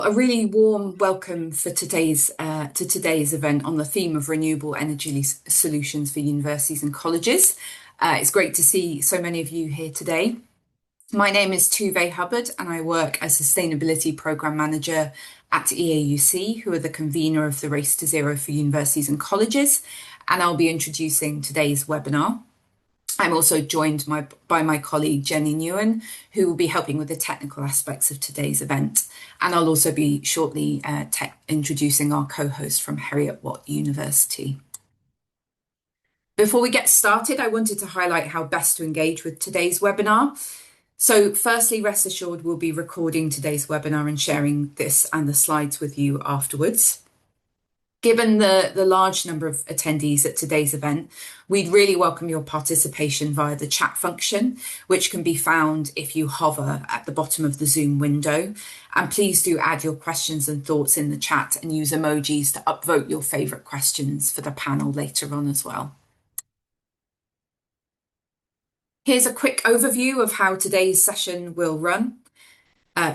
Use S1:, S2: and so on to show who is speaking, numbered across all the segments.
S1: A really warm welcome for today's event on the theme of renewable energy solutions for universities and colleges. It's great to see so many of you here today. My name is Tuve Hubbard and I work as Sustainability Programme Manager at EAUC, who are the convener of the Race to Zero for Universities and Colleges, and I'll be introducing today's webinar. I'm also joined by my colleague Jenny Nguyen, who will be helping with the technical aspects of today's event. And I'll also be shortly introducing our co-host from Heriot-Watt University. Before we get started, I wanted to highlight how best to engage with today's webinar. So firstly, rest assured we'll be recording today's webinar and sharing this and the slides with you afterwards. Given the large number of attendees at today's event, we'd really welcome your participation via the chat function, which can be found if you hover at the bottom of the Zoom window. And please do add your questions and thoughts in the chat and use emojis to upvote your favourite questions for the panel later on as well. Here's a quick overview of how today's session will run.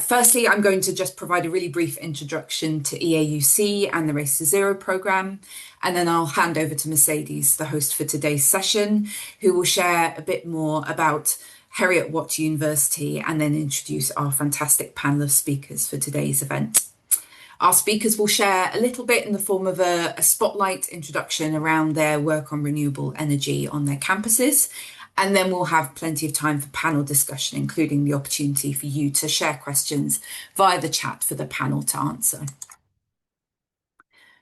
S1: Firstly, I'm going to just provide a really brief introduction to EAUC and the Race to Zero programme, and then I'll hand over to Mercedes, the host for today's session, who will share a bit more about Heriot-Watt University and then introduce our fantastic panel of speakers for today's event. Our speakers will share a little bit in the form of a spotlight introduction around their work on renewable energy on their campuses. And then we'll have plenty of time for panel discussion, including the opportunity for you to share questions via the chat for the panel to answer.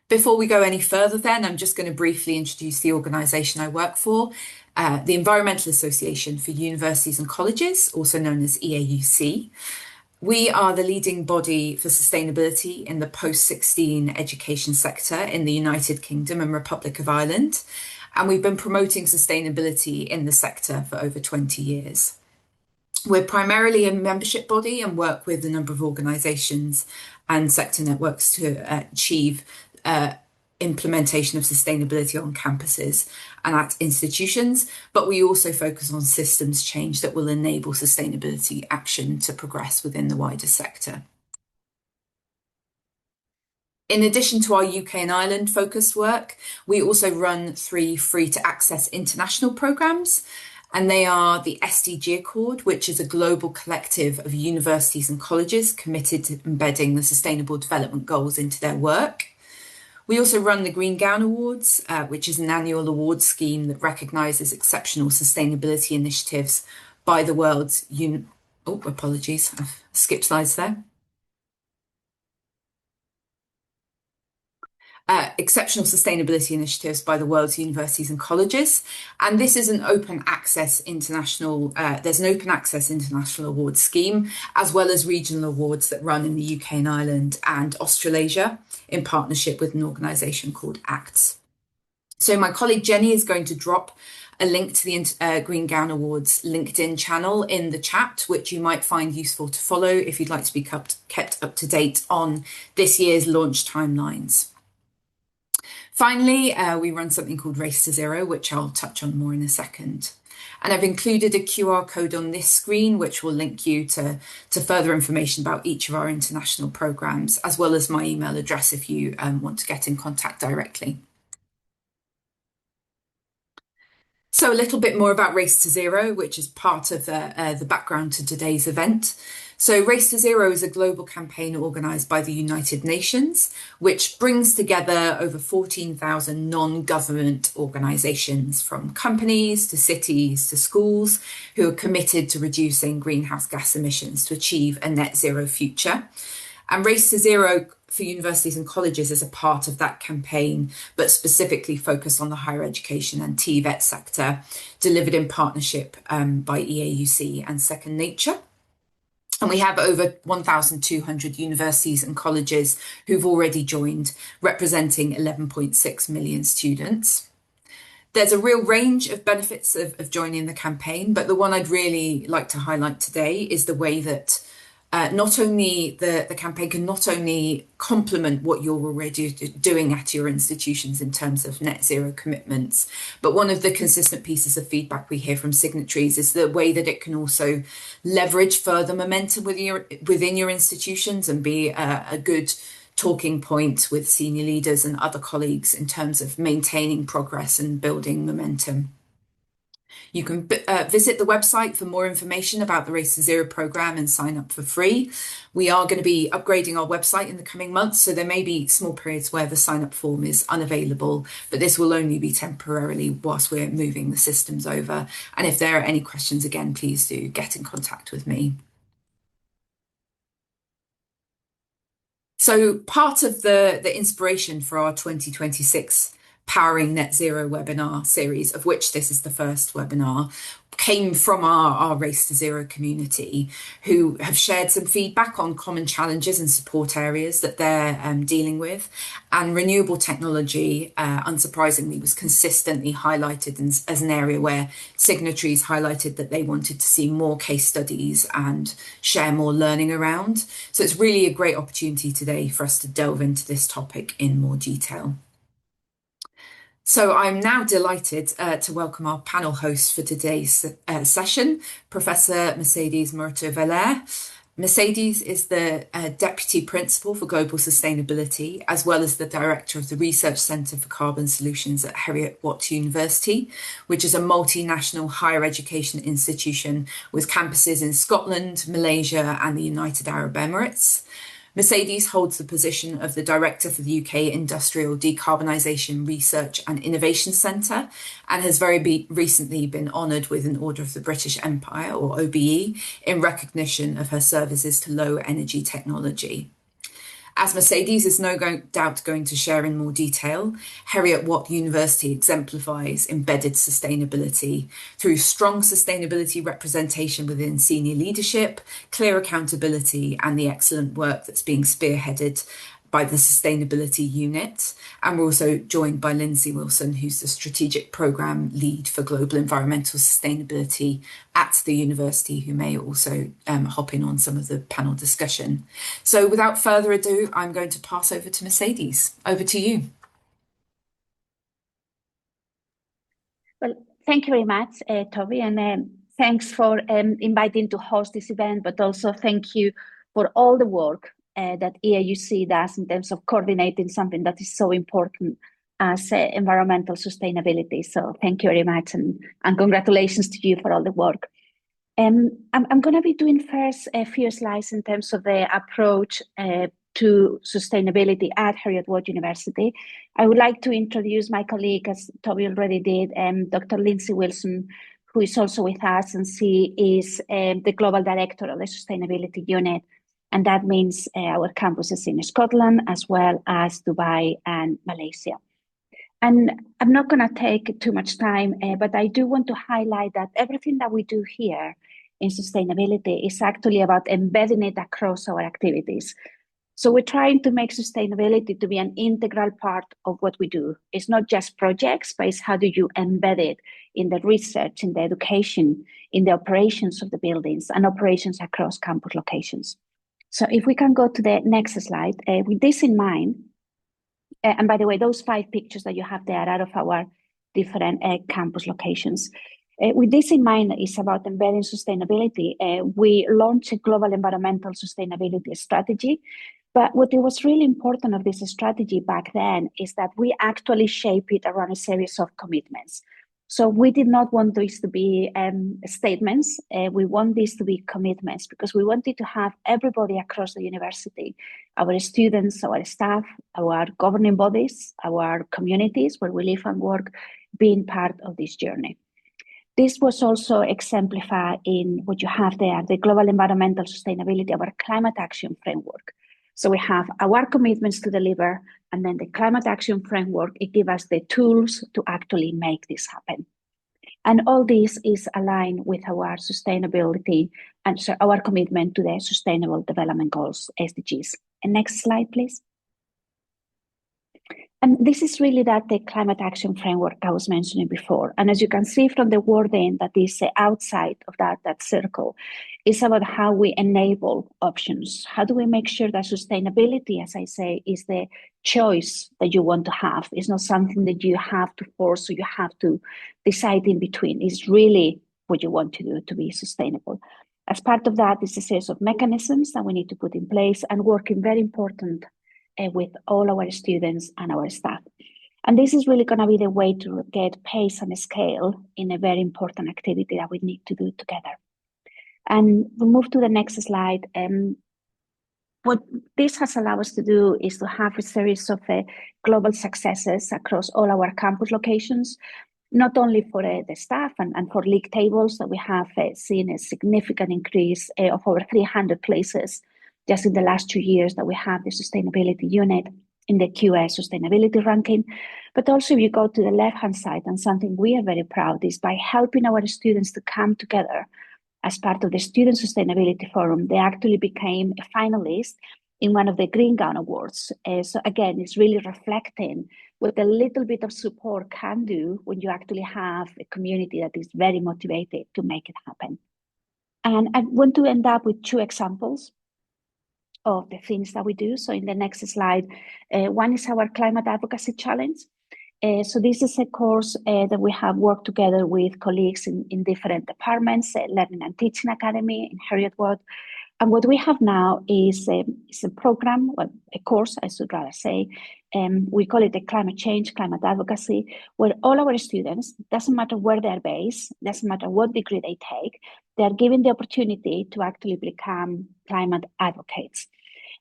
S1: Before we go any further then, I'm just going to briefly introduce the organisation I work for, the Environmental Association for Universities and Colleges, also known as EAUC. We are the leading body for sustainability in the post-16 education sector in the United Kingdom and Republic of Ireland. And we've been promoting sustainability in the sector for over 20 years. We're primarily a membership body and work with a number of organisations and sector networks to achieve implementation of sustainability on campuses and at institutions, but we also focus on systems change that will enable sustainability action to progress within the wider sector. In addition to our UK and Ireland focused work, we also run 3 free-to-access international programmes, and they are the SDG Accord, which is a global collective of universities and colleges committed to embedding the Sustainable Development Goals into their work. We also run the Green Gown Awards, which is an annual award scheme that recognises exceptional sustainability initiatives by the world's... apologies, I've skipped slides there. Exceptional sustainability initiatives by the world's universities and colleges. And this is an open access international, there's an open access international awards scheme, as well as regional awards that run in the UK and Ireland and Australasia in partnership with an organisation called ACTS. So my colleague Jenny is going to drop a link to the Green Gown Awards LinkedIn channel in the chat, which you might find useful to follow if you'd like to be kept up to date on this year's launch timelines. Finally, we run something called Race to Zero, which I'll touch on more in a second. And I've included a QR code on this screen, which will link you to further information about each of our international programmes, as well as my email address if you want to get in contact directly. So a little bit more about Race to Zero, which is part of the background to today's event. So Race to Zero is a global campaign organised by the United Nations, which brings together over 14,000 non-government organisations, from companies to cities to schools, who are committed to reducing greenhouse gas emissions to achieve a net zero future. And Race to Zero for universities and colleges is a part of that campaign, but specifically focused on the higher education and TVET sector, delivered in partnership by EAUC and Second Nature. And we have over 1,200 universities and colleges who've already joined, representing 11.6 million students. There's a real range of benefits of joining the campaign, but the one I'd really like to highlight today is the way that Not only the campaign can not only complement what you're already doing at your institutions in terms of net zero commitments, but one of the consistent pieces of feedback we hear from signatories is the way that it can also leverage further momentum within your institutions and be a good talking point with senior leaders and other colleagues in terms of maintaining progress and building momentum. You can visit the website for more information about the Race to Zero programme and sign up for free. We are going to be upgrading our website in the coming months, so there may be small periods where the sign up form is unavailable, but this will only be temporarily whilst we're moving the systems over. And if there are any questions, again, please do get in contact with me. So part of the inspiration for our 2026 Powering Net Zero webinar series, of which this is the first webinar, came from our Race to Zero community, who have shared some feedback on common challenges and support areas that they're dealing with. And renewable technology, unsurprisingly, was consistently highlighted as an area where signatories highlighted that they wanted to see more case studies and share more learning around. So it's really a great opportunity today for us to delve into this topic in more detail. So I'm now delighted to welcome our panel host for today's session, Professor Mercedes Maroto-Valer. Mercedes is the Deputy Principal for Global Sustainability, as well as the Director of the Research Centre for Carbon Solutions at Heriot-Watt University, which is a multinational higher education institution with campuses in Scotland, Malaysia, and the United Arab Emirates. Mercedes holds the position of the Director for the UK Industrial Decarbonisation Research and Innovation Centre and has very recently been honoured with an Order of the British Empire, or OBE, in recognition of her services to low energy technology. As Mercedes is no doubt going to share in more detail, Heriot-Watt University exemplifies embedded sustainability through strong sustainability representation within senior leadership, clear accountability, and the excellent work that's being spearheaded by the Sustainability Unit. And we're also joined by Lindsay Wilson, who's the Strategic Programme Lead for Global Environmental Sustainability at the university, who may also hop in on some of the panel discussion. So without further ado, I'm going to pass over to Mercedes. Over to you.
S2: Well, thank you very much, Toby, and thanks for inviting to host this event, but also thank you for all the work that EAUC does in terms of coordinating something that is so important as environmental sustainability. So thank you very much, and congratulations to you for all the work. I'm going to be doing first a few slides in terms of the approach to sustainability at Heriot-Watt University. I would like to introduce my colleague, as Toby already did, Dr. Lindsay Wilson, who is also with us, and she is the Global Director of the Sustainability Unit. And that means our campuses in Scotland, as well as Dubai and Malaysia. And I'm not going to take too much time, but I do want to highlight that everything that we do here in sustainability is actually about embedding it across our activities. So we're trying to make sustainability to be an integral part of what we do. It's not just projects, but it's how do you embed it in the research, in the education, in the operations of the buildings and operations across campus locations. So if we can go to the next slide, with this in mind, and by the way, those 5 pictures that you have there are of our different campus locations. With this in mind, it's about embedding sustainability. We launched a global environmental sustainability strategy. But what was really important of this strategy back then is that we actually shape it around a series of commitments. So we did not want this to be statements. We want this to be commitments because we wanted to have everybody across the university, our students, our staff, our governing bodies, our communities where we live and work, being part of this journey. This was also exemplified in what you have there, the Global Environmental Sustainability, our Climate Action Framework. So we have our commitments to deliver, and then the Climate Action Framework, it gives us the tools to actually make this happen. And all this is aligned with our sustainability and so our commitment to the Sustainable Development Goals, SDGs. And next slide, please. And this is really the climate action framework I was mentioning before. And as you can see from the wording that is outside of that circle, it's about how we enable options. How do we make sure that sustainability, as I say, is the choice that you want to have? It's not something that you have to force or you have to decide in between. It's really what you want to do to be sustainable. As part of that is a series of mechanisms that we need to put in place and working very important with all our students and our staff. And this is really going to be the way to get pace and scale in a very important activity that we need to do together. And we'll move to the next slide. What this has allowed us to do is to have a series of global successes across all our campus locations, not only for the staff and for league tables that we have seen a significant increase of over 300 places just in the last 2 years that we have the sustainability unit in the QS sustainability ranking. But also if you go to the left-hand side, and something we are very proud is by helping our students to come together as part of the Student Sustainability Forum, they actually became a finalist in one of the Green Gown Awards. So again, it's really reflecting what a little bit of support can do when you actually have a community that is very motivated to make it happen. And I want to end up with 2 examples of the things that we do. So in the next slide, one is our Climate Advocacy Challenge. So this is a course that we have worked together with colleagues in different departments, Learning and Teaching Academy in Heriot-Watt. And what we have now is a program, well, a course, I should rather say. We call it the Climate Change, Climate Advocacy, where all our students, doesn't matter where they're based, doesn't matter what degree they take, they're given the opportunity to actually become climate advocates.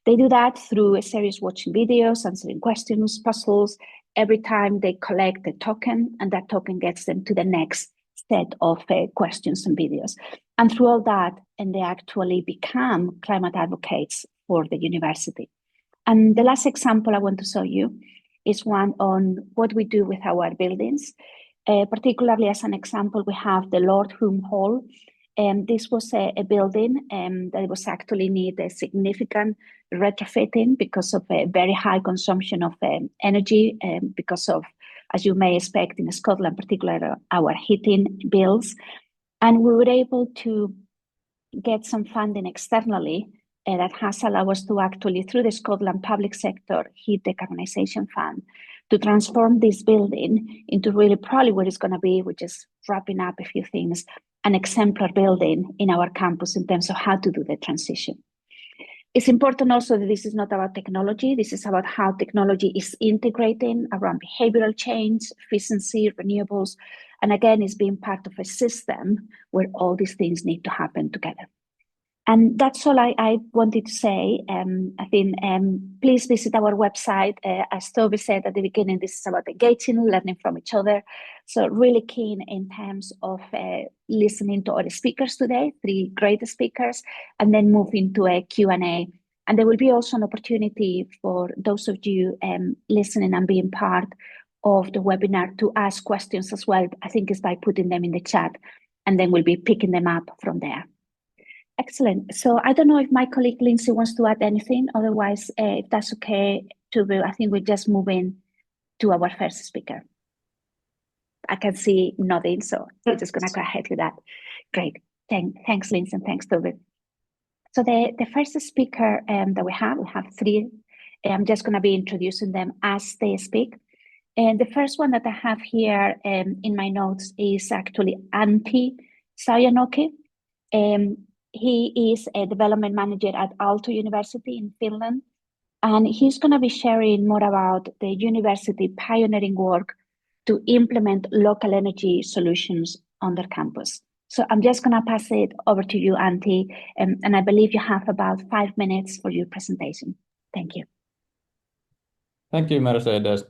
S2: They do that through a series watching videos, answering questions, puzzles. Every time they collect a token, and that token gets them to the next set of questions and videos. And through all that, and they actually become climate advocates for the university. And the last example I want to show you is one on what we do with our buildings. Particularly as an example, we have the Lord Hume Hall. This was a building that was actually need a significant retrofitting because of a very high consumption of energy, because of, as you may expect in Scotland, particularly our heating bills. And we were able to get some funding externally that has allowed us to actually, through the Scotland Public Sector Heat Decarbonisation Fund, to transform this building into really probably what it's going to be, which is wrapping up a few things, an exemplar building in our campus in terms of how to do the transition. It's important also that this is not about technology. This is about how technology is integrating around behavioral change, efficiency, renewables, and again, it's being part of a system where all these things need to happen together. And that's all I wanted to say. I think please visit our website. As Toby said at the beginning, this is about engaging, learning from each other. So really keen in terms of listening to our speakers today, 3 great speakers, and then move into a Q&A. And there will be also an opportunity for those of you listening and being part of the webinar to ask questions as well. I think it's by putting them in the chat, and then we'll be picking them up from there. Excellent. So I don't know if my colleague Lindsay wants to add anything. Otherwise, if that's okay, I think we're just moving to our first speaker. I can see nodding, so we're just going to go ahead with that. Great. Thanks, Lindsay, and thanks, Toby. So the first speaker that we have 3. I'm just going to be introducing them as they speak. And the first one that I have here in my notes is actually Antti Säynäjoki. He is a development manager at Aalto University in Finland, and he's going to be sharing more about the university pioneering work to implement local energy solutions on their campus. So I'm just going to pass it over to you, Antti, and I believe you have about 5 minutes for your presentation. Thank you.
S3: Thank you, Mercedes.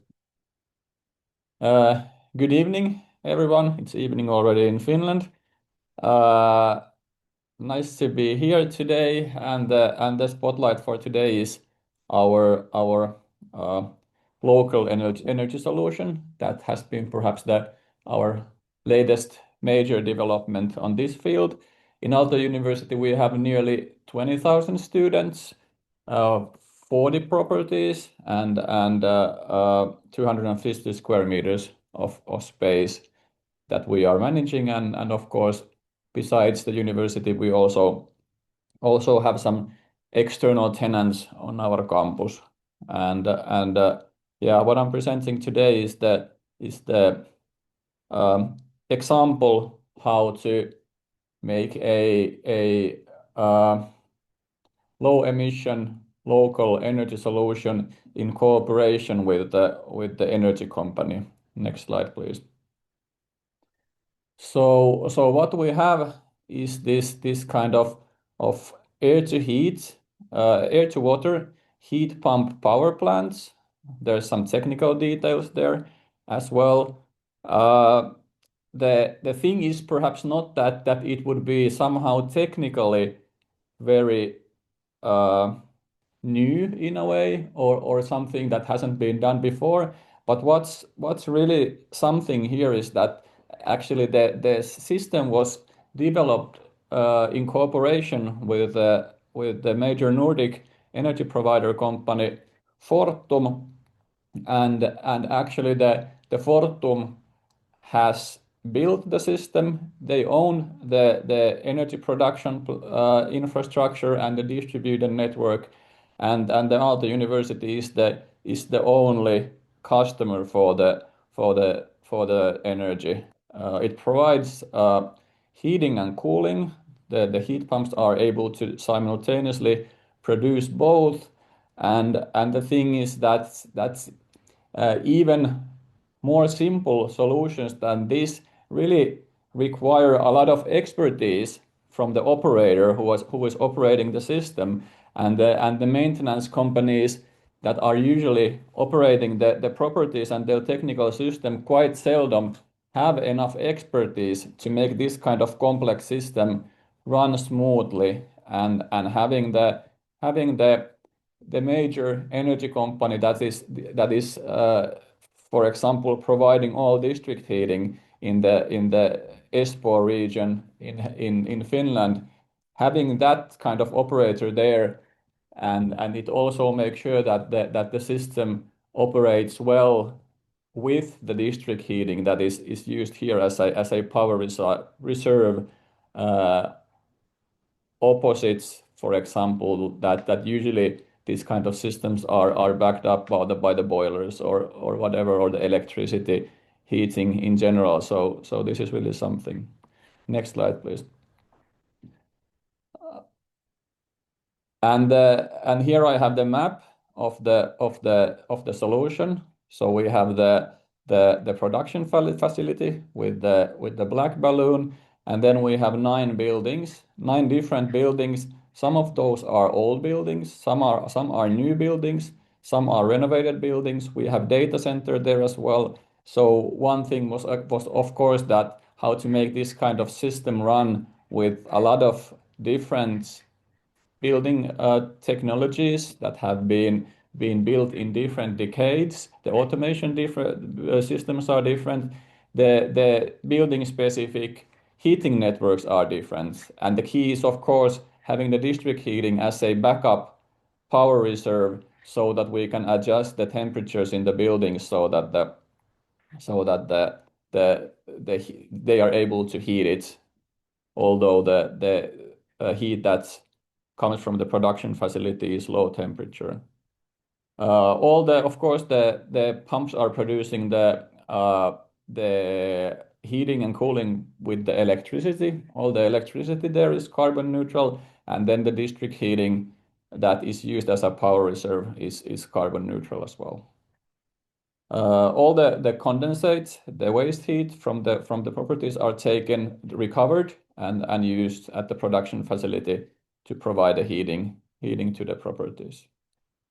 S3: Good evening, everyone. It's evening already in Finland. Nice to be here today, and the spotlight for today is our local energy solution that has been perhaps our latest major development on this field. In Aalto University, we have nearly 20,000 students, 40 properties and 250 square meters of space that we are managing, and of course, besides the university, we also have some external tenants on our campus. And yeah, what I'm presenting today is the example how to make a low emission local energy solution in cooperation with the energy company. Next slide, please. So what we have is this kind of air to heat, air to water heat pump power plants. There's some technical details there as well. The thing is perhaps not that it would be somehow technically very new in a way, or something that hasn't been done before. But what's really something here is that actually the system was developed in cooperation with the major Nordic energy provider company Fortum, and actually the Fortum has built the system. They own the energy production infrastructure and the distributed network, and the Aalto University is the only customer for the energy. It provides heating and cooling. The heat pumps are able to simultaneously produce both, and the thing is that's even more simple solutions than this really require a lot of expertise from the operator who is operating the system, and the maintenance companies that are usually operating the properties and their technical system quite seldom have enough expertise to make this kind of complex system run smoothly, and having the major energy company that is for example, providing all district heating in the Espoo region in Finland, having that kind of operator there, and it also makes sure that the system operates well with the district heating that is used here as a power reserve, opposites, for example, that usually these kind of systems are backed up by the boilers or whatever, or the electricity heating in general. So this is really something. Next slide, please. And here I have the map of the solution. So we have the production facility with the black balloon, and then we have 9 different buildings. Some of those are old buildings, some are new buildings, some are renovated buildings. We have data center there as well. So one thing was of course that how to make this kind of system run with a lot of different building technologies that have been built in different decades. The automation systems are different. The building specific heating networks are different, and the key is of course having the district heating as a backup power reserve, so that we can adjust the temperatures in the buildings so that they are able to heat it, although the heat that comes from the production facility is low temperature. Of course the pumps are producing the heating and cooling with the electricity. All the electricity there is carbon neutral, and then the district heating that is used as a power reserve is carbon neutral as well. All the condensate, the waste heat from the properties are recovered and used at the production facility to provide the heating to the properties.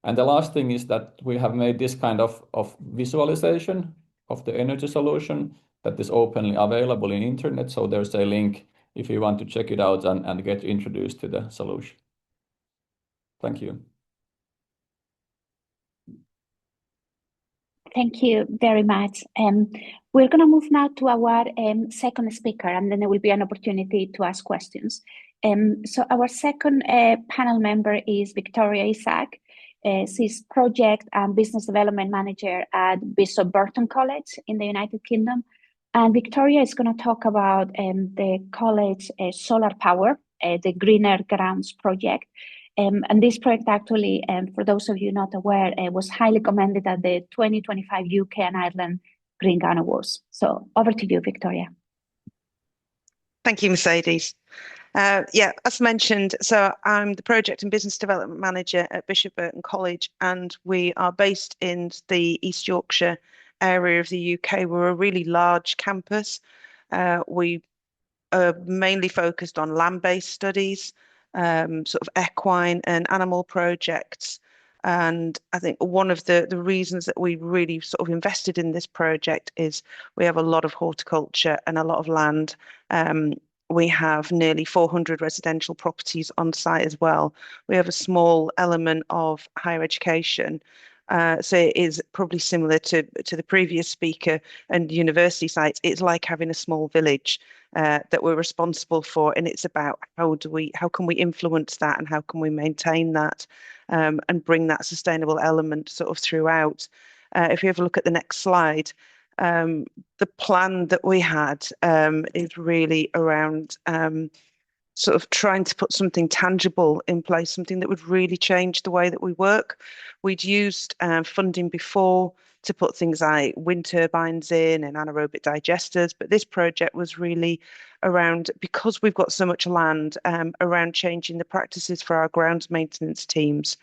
S3: And the last thing is that we have made this kind of visualization of the energy solution that is openly available in internet. So there's a link if you want to check it out and get introduced to the solution. Thank you.
S2: Thank you very much. We're going to move now to our second speaker, and then there will be an opportunity to ask questions. So our second panel member is Victoria Isaac. She's project and business development manager at Bishop Burton College in the United Kingdom. And Victoria is going to talk about the college solar power, the Greener Grounds project. And this project actually, for those of you not aware, was highly commended at the 2025 UK and Ireland Green Ground Awards. So over to you, Victoria.
S4: Thank you, Mercedes. Yeah, as mentioned, so I'm the Project and Business Development Manager at Bishop Burton College, and we are based in the East Yorkshire area of the UK. We're a really large campus. We are mainly focused on land-based studies, sort of equine and animal projects. And I think one of the reasons that we really sort of invested in this project is we have a lot of horticulture and a lot of land. We have nearly 400 residential properties on site as well. We have a small element of higher education. So it is probably similar to the previous speaker and university sites. It's like having a small village that we're responsible for, and it's about how can we influence that and how can we maintain that and bring that sustainable element sort of throughout. If you have a look at the next slide, the plan that we had is really around sort of trying to put something tangible in place, something that would really change the way that we work. We'd used funding before to put things like wind turbines in and anaerobic digesters, but this project was really around, because we've got so much land, around changing the practices for our grounds maintenance teams.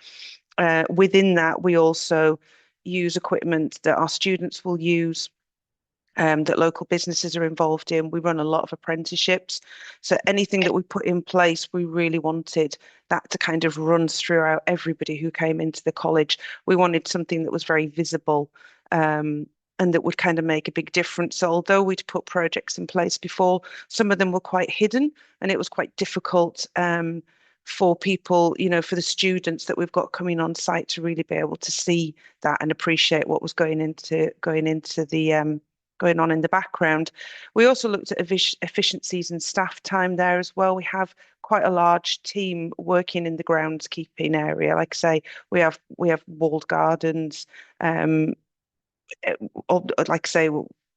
S4: Within that, we also use equipment that our students will use, that local businesses are involved in. We run a lot of apprenticeships. So anything that we put in place, we really wanted that to kind of run throughout everybody who came into the college. We wanted something that was very visible and that would kind of make a big difference. So although we'd put projects in place before, some of them were quite hidden, and it was quite difficult for people, for the students that we've got coming on site to really be able to see that and appreciate what was going on in the background. We also looked at efficiencies and staff time there as well. We have quite a large team working in the groundskeeping area. Like I say, we have walled gardens. Like I say,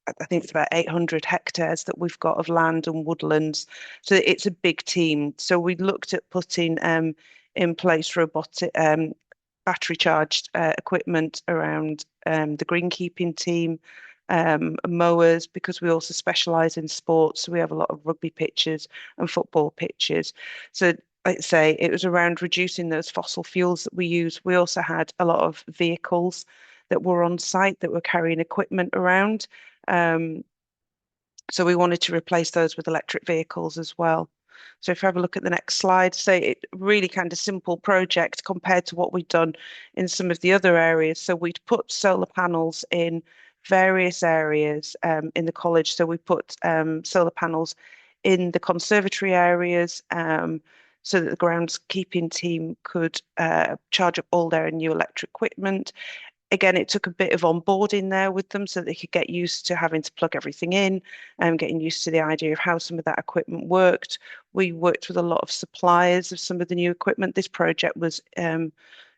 S4: I think it's about 800 hectares that we've got of land and woodlands. So it's a big team. So we looked at putting in place robotic battery charged equipment around the greenkeeping team. Mowers, because we also specialise in sports. So we have a lot of rugby pitches and football pitches. So like I say, it was around reducing those fossil fuels that we use. We also had a lot of vehicles that were on site that were carrying equipment around. So we wanted to replace those with electric vehicles as well. So if you have a look at the next slide, say it really kind of simple project compared to what we've done in some of the other areas. So we'd put solar panels in various areas in the college. So we put solar panels in the conservatory areas so that the groundskeeping team could charge up all their new electric equipment. Again, it took a bit of onboarding there with them so they could get used to having to plug everything in and getting used to the idea of how some of that equipment worked. We worked with a lot of suppliers of some of the new equipment. This project was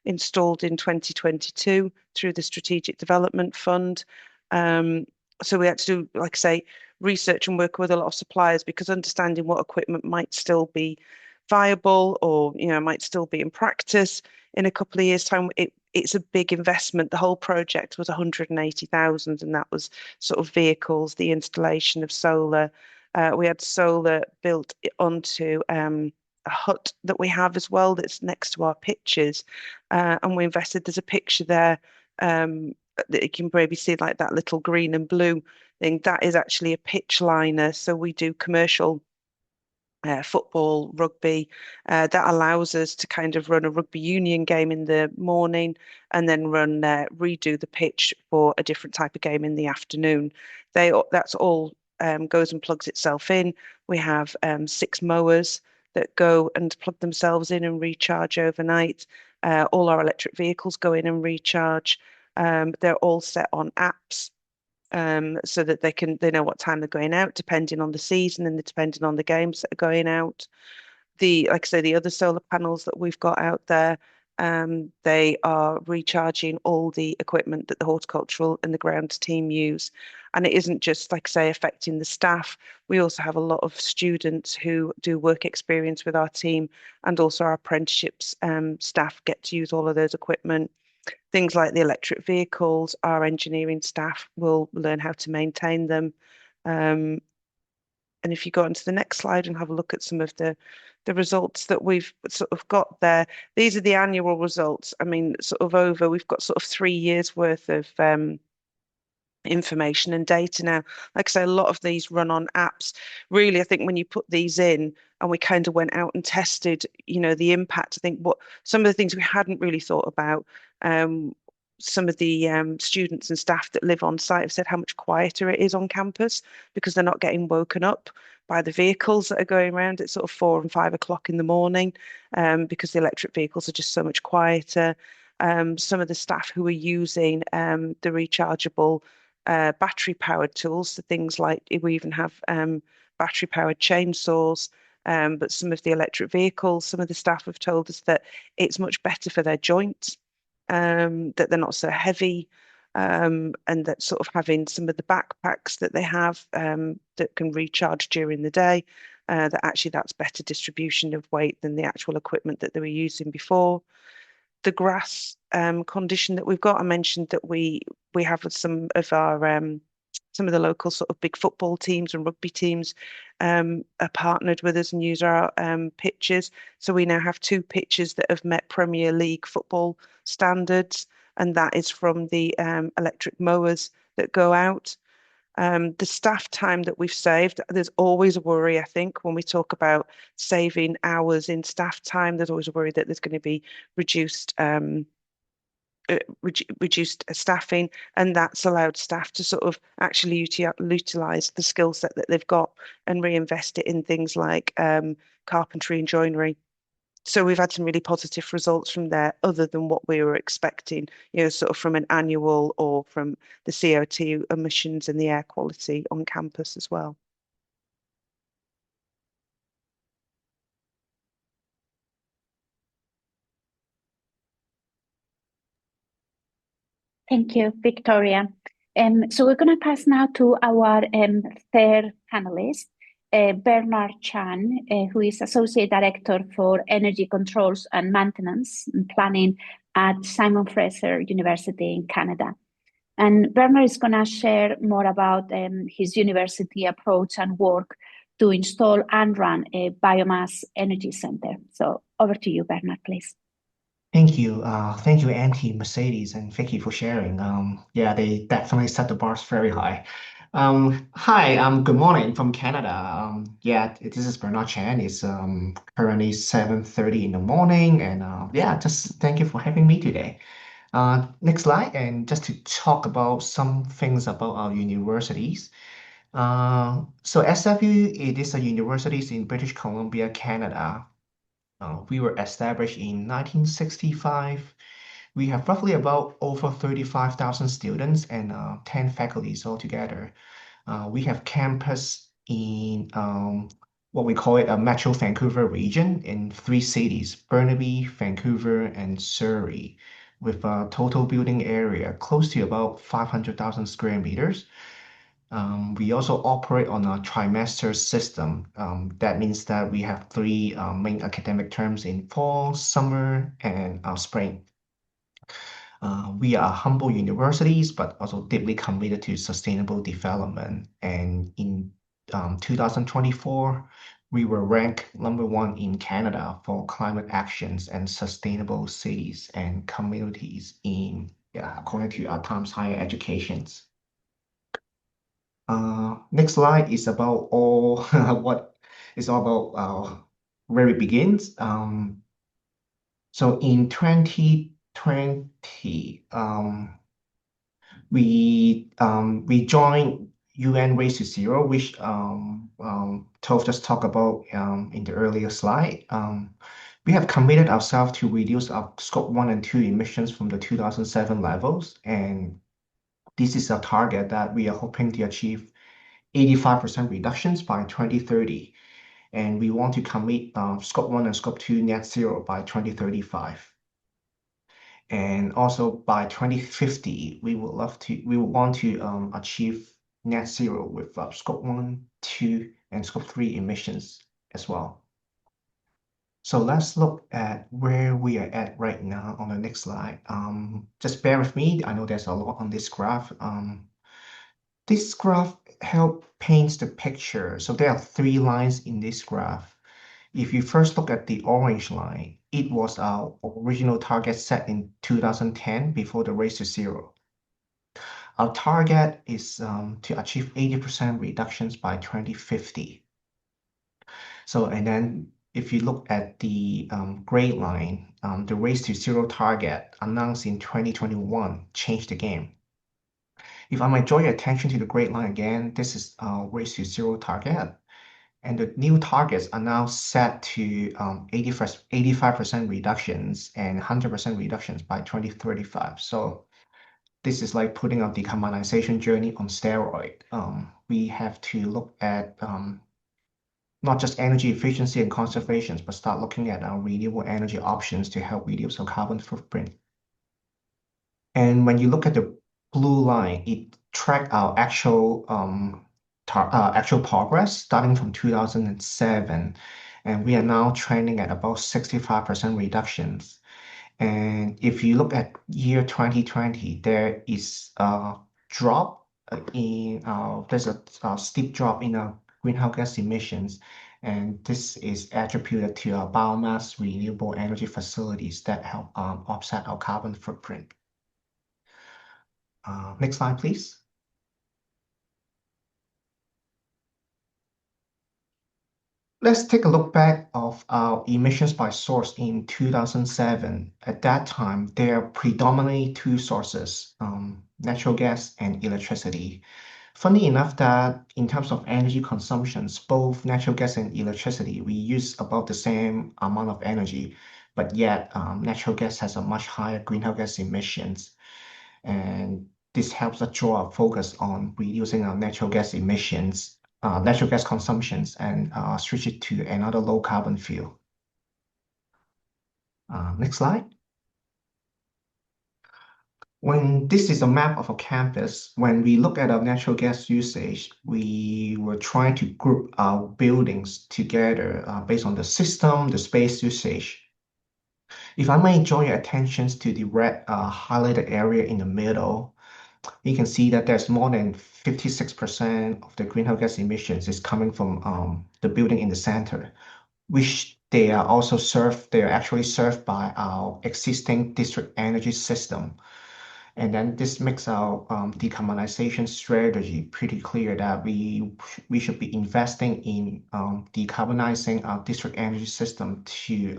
S4: installed in 2022 through the Strategic Development Fund. So we had to do, like I say, research and work with a lot of suppliers, because understanding what equipment might still be viable or might still be in practice in a couple of years' time. It's a big investment. The whole project was 180,000, and that was sort of vehicles, the installation of solar. We had solar built onto a hut that we have as well that's next to our pitches, and we invested. There's a picture there that you can maybe see, like that little green and blue thing. That is actually a pitch liner. So we do commercial football, rugby. That allows us to kind of run a rugby union game in the morning and then redo the pitch for a different type of game in the afternoon. That's all goes and plugs itself in. We have 6 mowers that go and plug themselves in and recharge overnight. All our electric vehicles go in and recharge. They're all set on apps so that they know what time they're going out, depending on the season and depending on the games that are going out. Like I say, the other solar panels that we've got out there, They are recharging all the equipment that the horticultural and the grounds team use. And it isn't just, like I say, affecting the staff. We also have a lot of students who do work experience with our team, and also our apprenticeships staff get to use all of those equipment. Things like the electric vehicles, our engineering staff will learn how to maintain them. And if you go on to the next slide and have a look at some of the results that we've sort of got there, these are the annual results. I mean, we've got sort of 3 years worth of information and data now. Like I say, a lot of these run on apps. Really, I think when you put these in and we kind of went out and tested, the impact, I think what some of the things we hadn't really thought about, some of the students and staff that live on site have said how much quieter it is on campus because they're not getting woken up by the vehicles that are going around at sort of 4 and 5 o'clock in the morning, because the electric vehicles are just so much quieter. Some of the staff who are using the rechargeable battery powered tools, so things like we even have battery powered chainsaws. But some of the electric vehicles, some of the staff have told us that it's much better for their joints, that they're not so heavy, and that sort of having some of the backpacks that they have that can recharge during the day, that actually that's better distribution of weight than the actual equipment that they were using before. The grass condition that we've got, I mentioned that we have some of the local sort of big football teams and rugby teams are partnered with us and use our pitches. So we now have 2 pitches that have met Premier League football standards, and that is from the electric mowers that go out. The staff time that we've saved, there's always a worry, I think, when we talk about saving hours in staff time, there's always a worry that there's going to be reduced staffing, and that's allowed staff to sort of actually utilize the skill set that they've got and reinvest it in things like carpentry and joinery. So we've had some really positive results from there, other than what we were expecting, sort of from an annual or from the CO2 emissions and the air quality on campus as well.
S2: Thank you, Victoria. So we're going to pass now to our third panelist, Bernard Chan, who is Associate Director for Energy Controls and Maintenance and Planning at Simon Fraser University in Canada. And Bernard is going to share more about his university approach and work to install and run a biomass energy center. So over to you, Bernard, please.
S5: Thank you. Thank you, Antti, Mercedes, and Vicky for sharing. Yeah, they definitely set the bars very high. Hi, good morning from Canada. Yeah, this is Bernard Chan. It's currently 7:30 in the morning, and yeah, just thank you for having me today. Next slide, and just to talk about some things about our universities. So SFU, it is a university in British Columbia, Canada. We were established in 1965. We have roughly about over 35,000 students and 10 faculties altogether. We have campus in what we call it a Metro Vancouver region in 3 cities, Burnaby, Vancouver, and Surrey, with a total building area close to about 500,000 square meters. We also operate on a trimester system. That means that we have 3 main academic terms in fall, summer, and spring. We are humble universities, but also deeply committed to sustainable development. And in 2024, we were ranked #1 in Canada for climate actions and sustainable cities and communities according to our Times Higher Educations. Next slide is about what it's all about where it begins. So in 2020, we joined UN Race to Zero, which Tove just talked about in the earlier slide. We have committed ourselves to reduce our Scope 1 and 2 emissions from the 2007 levels, and this is a target that we are hoping to achieve 85% reductions by 2030. And we want to commit Scope 1 and Scope 2 net zero by 2035. And also by 2050, we would want to achieve net zero with scope 1, 2, and scope 3 emissions as well. So let's look at where we are at right now on the next slide. Just bear with me. I know there's a lot on this graph. This graph helps paint the picture. So there are 3 lines in this graph. If you first look at the orange line, it was our original target set in 2010 before the race to zero. Our target is to achieve 80% reductions by 2050. So, and then if you look at the gray line, the race to zero target announced in 2021 changed the game. If I might draw your attention to the gray line again, this is our race to zero target. And the new targets are now set to 85% reductions and 100% reductions by 2035. So this is like putting our decarbonization journey on steroid. We have to look at not just energy efficiency and conservation, but start looking at our renewable energy options to help reduce our carbon footprint. And when you look at the blue line, it tracks our actual progress starting from 2007, and we are now trending at about 65% reductions. And if you look at year 2020, there is a drop there's a steep drop in our greenhouse gas emissions, and this is attributed to our biomass renewable energy facilities that help offset our carbon footprint. Next slide, please. Let's take a look back of our emissions by source in 2007. At that time, there are predominantly 2 sources, natural gas and electricity. Funny enough that in terms of energy consumptions, both natural gas and electricity, we use about the same amount of energy, but yet natural gas has a much higher greenhouse gas emissions. And this helps us draw our focus on reducing our natural gas emissions, natural gas consumptions, and switch it to another low carbon fuel. Next slide. When this is a map of a campus, when we look at our natural gas usage, we were trying to group our buildings together based on the system, the space usage. If I may draw your attention to the red highlighted area in the middle, you can see that there's more than 56% of the greenhouse gas emissions is coming from the building in the center, which they are actually served by our existing district energy system. And then this makes our decarbonization strategy pretty clear that we should be investing in decarbonizing our district energy system to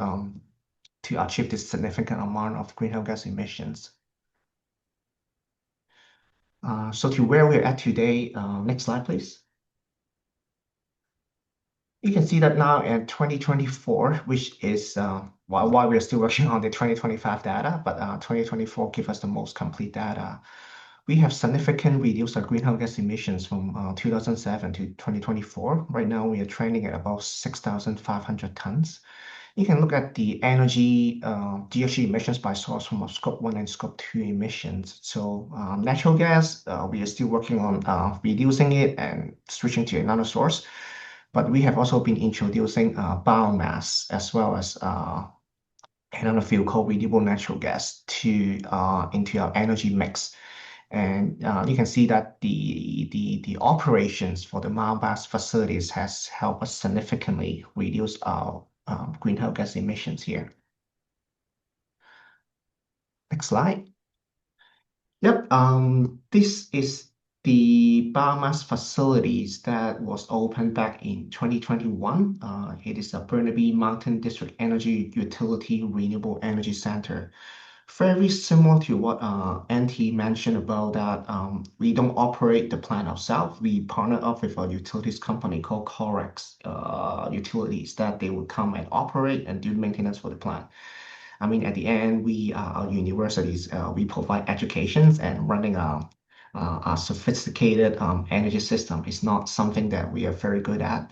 S5: achieve this significant amount of greenhouse gas emissions. So to where we're at today, next slide, please. You can see that now in 2024, which is while we're still working on the 2025 data, but 2024 gives us the most complete data. We have significantly reduced our greenhouse gas emissions from 2007 to 2024. Right now, we are trending at about 6,500 tons. You can look at the energy GHG emissions by source from scope 1 and scope 2 emissions. So natural gas, we are still working on reducing it and switching to another source. But we have also been introducing biomass as well as another fuel called renewable natural gas into our energy mix. And you can see that the operations for the biomass facilities has helped us significantly reduce our greenhouse gas emissions here. Next slide. Yep, this is the biomass facilities that was opened back in 2021. It is a Burnaby Mountain District Energy Utility Renewable Energy Center. Very similar to what Antti mentioned about that we don't operate the plant ourselves. We partner up with a utilities company called Corex Utilities that they will come and operate and do maintenance for the plant. I mean, at the end, we are universities. We provide educations, and running a sophisticated energy system is not something that we are very good at.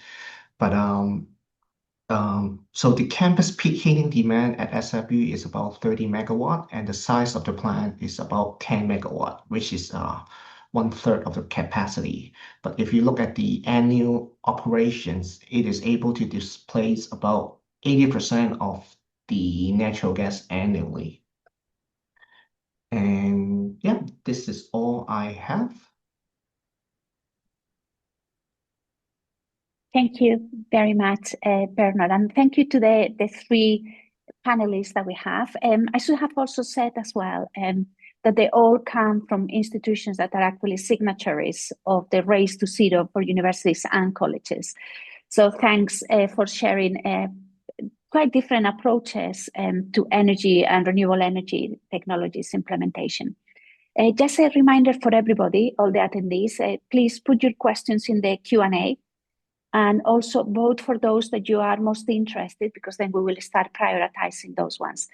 S5: But So the campus peak heating demand at SFU is about 30 megawatt, and the size of the plant is about 10 megawatt, which is 1/3 of the capacity. But if you look at the annual operations, it is able to displace about 80% of the natural gas annually. And yeah, this is all I have.
S2: Thank you very much, Bernard, and thank you to the three panelists that we have. I should have also said as well that they all come from institutions that are actually signatories of the Race to Zero for universities and colleges. So thanks for sharing quite different approaches to energy and renewable energy technologies implementation. Just a reminder for everybody, all the attendees, please put your questions in the Q&A. And also vote for those that you are most interested, because then we will start prioritizing those ones.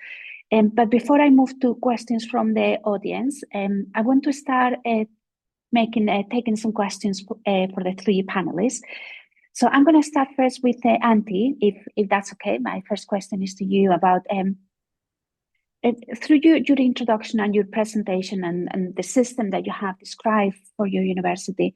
S2: But before I move to questions from the audience, I want to start taking some questions for the three panelists. So I'm going to start first with Antti, if that's okay. My first question is to you about through your introduction and your presentation and the system that you have described for your university,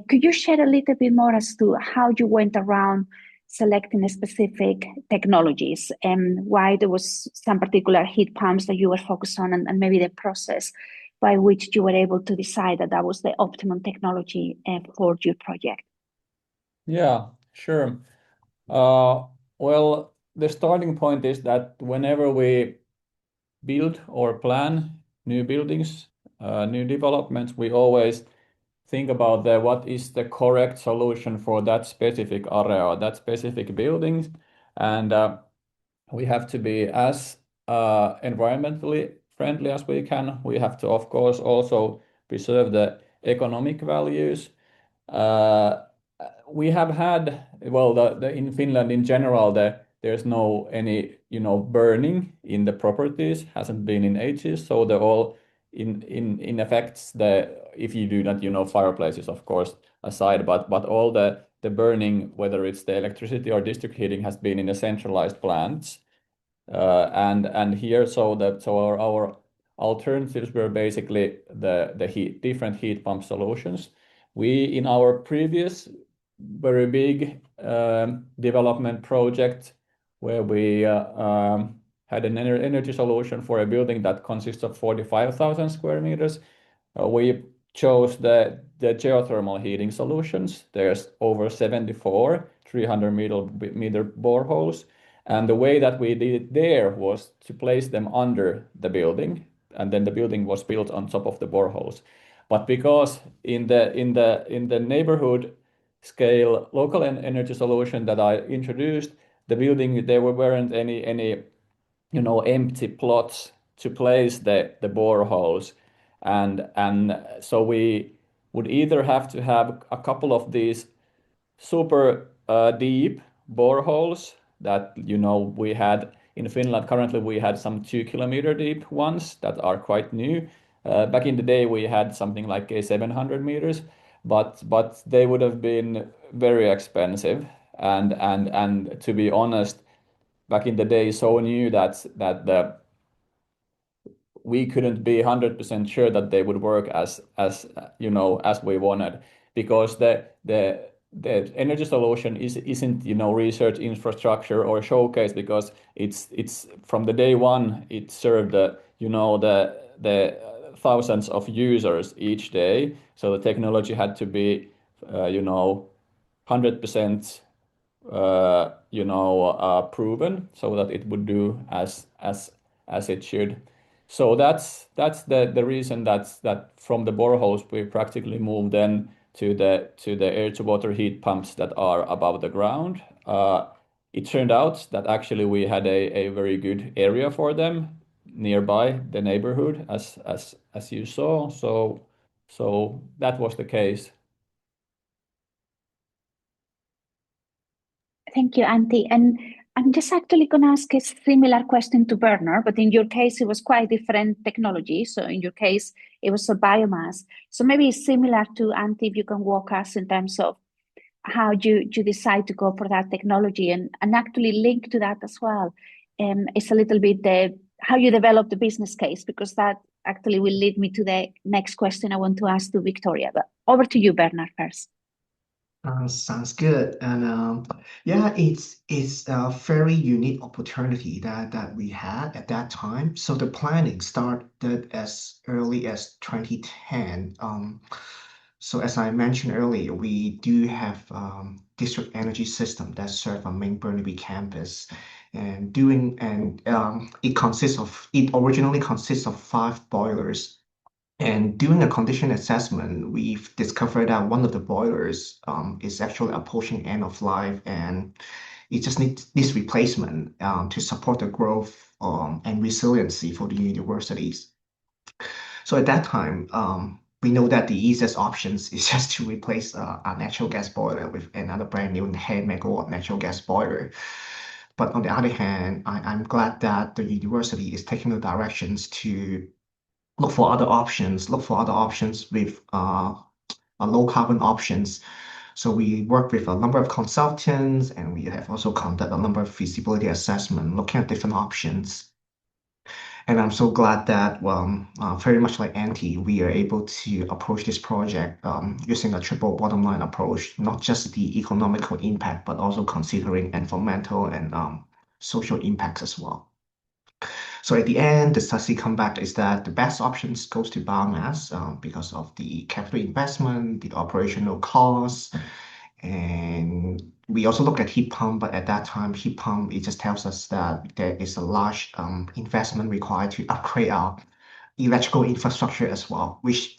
S2: could you share a little bit more as to how you went around selecting specific technologies and why there was some particular heat pumps that you were focused on, and maybe the process by which you were able to decide that was the optimum technology for your project?
S3: Yeah, sure. Well, the starting point is that whenever we build or plan new buildings, new developments, we always think about what is the correct solution for that specific area, that specific building, and we have to be as environmentally friendly as we can. We have to, of course, also preserve the economic values. We have had, well, in Finland in general, there's no any burning in the properties, hasn't been in ages, so they're all in effects, if you do not fireplaces of course aside, but all the burning, whether it's the electricity or district heating, has been in a centralized plants, and here so our alternatives were basically the different heat pump solutions. We, in our previous very big development project, where we had an energy solution for a building that consists of 45,000 square meters, we chose the geothermal heating solutions. There's over 74 300-meter boreholes, and the way that we did it there was to place them under the building, and then the building was built on top of the boreholes. But because in the neighborhood scale local energy solution that I introduced, the building, there weren't any empty plots to place the boreholes, and so we would either have to have a couple of these super deep boreholes that we had in Finland. Currently we had some 2-kilometer deep ones that are quite new. Back in the day we had something like 700 meters, but they would have been very expensive, and to be honest, back in the day so new that we couldn't be 100% sure that they would work as we wanted, because the energy solution isn't research infrastructure or showcase, because it's from the day one it served the thousands of users each day, so the technology had to be 100% proven, so that it would do as it should. So that's the reason that from the boreholes we practically moved then to the air to water heat pumps that are above the ground. It turned out that actually we had a very good area for them nearby the neighborhood, as you saw. So that was the case.
S2: Thank you, Antti. And I'm just actually going to ask a similar question to Bernard, but in your case, it was quite different technology. So in your case, it was a biomass. So maybe it's similar to Antti, if you can walk us in terms of how you decide to go for that technology, and actually link to that as well. It's a little bit how you develop the business case, because that actually will lead me to the next question I want to ask to Victoria. But over to you, Bernard, first.
S5: Sounds good. And yeah, it's a very unique opportunity that we had at that time. So the planning started as early as 2010. So as I mentioned earlier, we do have district energy system that serve our main Burnaby campus, and it originally consists of 5 boilers. And doing a condition assessment, we've discovered that one of the boilers is actually approaching end of life, and it just needs replacement to support the growth and resiliency for the universities. So at that time, we know that the easiest options is just to replace a natural gas boiler with another brand new 10 megawatt natural gas boiler. But on the other hand, I'm glad that the university is taking the directions to look for other options with low carbon options. So we work with a number of consultants, and we have also conducted a number of feasibility assessment looking at different options. And I'm so glad that, very much like Antti, we are able to approach this project using a triple bottom line approach, not just the economical impact, but also considering environmental and social impacts as well. So at the end, the study come back is that the best options goes to biomass because of the capital investment, the operational costs, and we also look at heat pump. But at that time, heat pump, it just tells us that there is a large investment required to upgrade our electrical infrastructure as well, which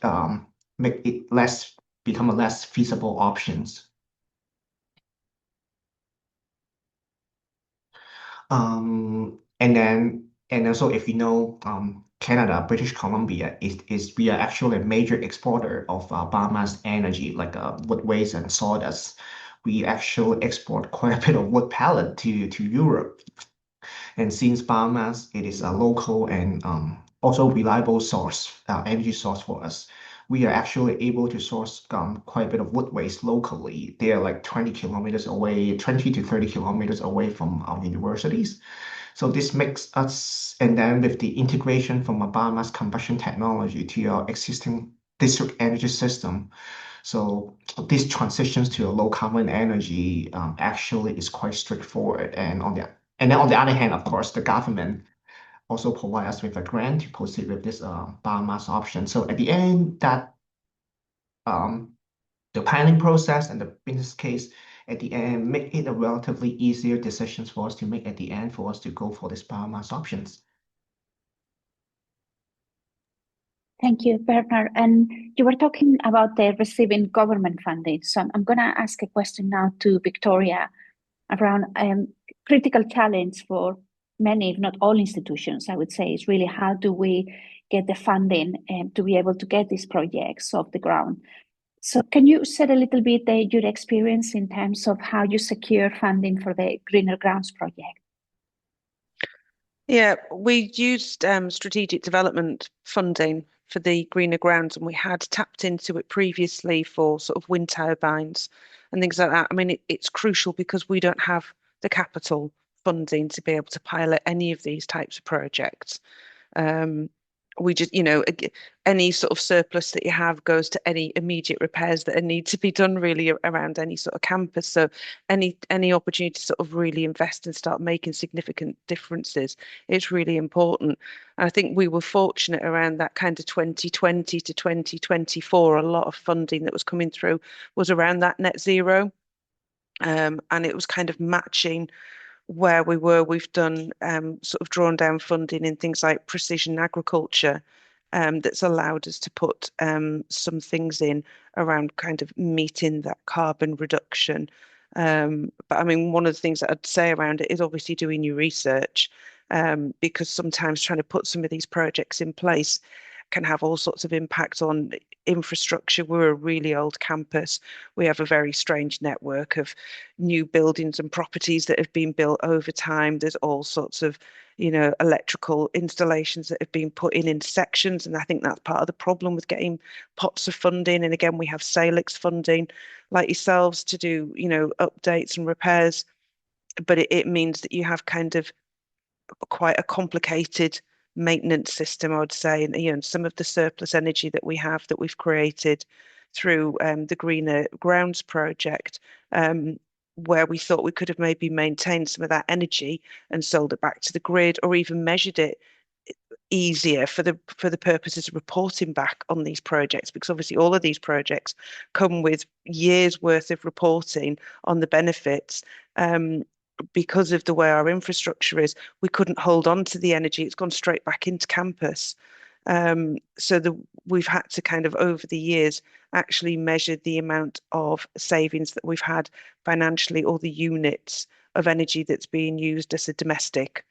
S5: make it become a less feasible options. And also, if you know, Canada, British Columbia we are actually a major exporter of biomass energy, like wood waste and sawdust. We actually export quite a bit of wood pellet to Europe. And since biomass, it is a local and also reliable energy source for us, we are actually able to source quite a bit of wood waste locally. They are like 20 to 30 kilometers away from our universities. So this makes us, and then with the integration from a biomass combustion technology to our existing district energy system, so this transitions to a low carbon energy actually is quite straightforward. And then on the other hand, of course, the government also provide us with a grant to proceed with this biomass option. So at the end, that the planning process and the business case at the end make it a relatively easier decisions for us to make at the end for us to go for this biomass options.
S2: Thank you, Bernard. And you were talking about the receiving government funding. So I'm going to ask a question now to Victoria around critical challenge for many, if not all institutions, I would say, is really how do we get the funding to be able to get these projects off the ground. So can you share a little bit your experience in terms of how you secure funding for the Greener Grounds project?
S4: Yeah, we used strategic development funding for the Greener Grounds, and we had tapped into it previously for sort of wind turbines and things like that. I mean, it's crucial because we don't have the capital funding to be able to pilot any of these types of projects. We just, any sort of surplus that you have goes to any immediate repairs that need to be done really around any sort of campus. So any opportunity to sort of really invest and start making significant differences, it's really important. And I think we were fortunate around that kind of 2020 to 2024, a lot of funding that was coming through was around that net zero. And it was kind of matching where we were. We've done sort of drawn down funding in things like precision agriculture that's allowed us to put some things in around kind of meeting that carbon reduction. But I mean, one of the things that I'd say around it is obviously doing your research because sometimes trying to put some of these projects in place, can have all sorts of impacts on infrastructure. We're a really old campus. We have a very strange network of new buildings and properties that have been built over time. There's all sorts of, electrical installations that have been put in sections. And I think that's part of the problem with getting pots of funding. And again, we have Salix funding like yourselves to do, updates and repairs. But it means that you have kind of quite a complicated maintenance system, I would say. And some of the surplus energy that we've created through the Greener Grounds project, where we thought we could have maybe maintained some of that energy and sold it back to the grid, or even measured it easier for the purposes of reporting back on these projects, because obviously all of these projects come with years worth of reporting on the benefits. Because of the way our infrastructure is, we couldn't hold on to the energy. It's gone straight back into campus. We've had to kind of over the years actually measure the amount of savings that we've had financially, or the units of energy that's being used as a domestic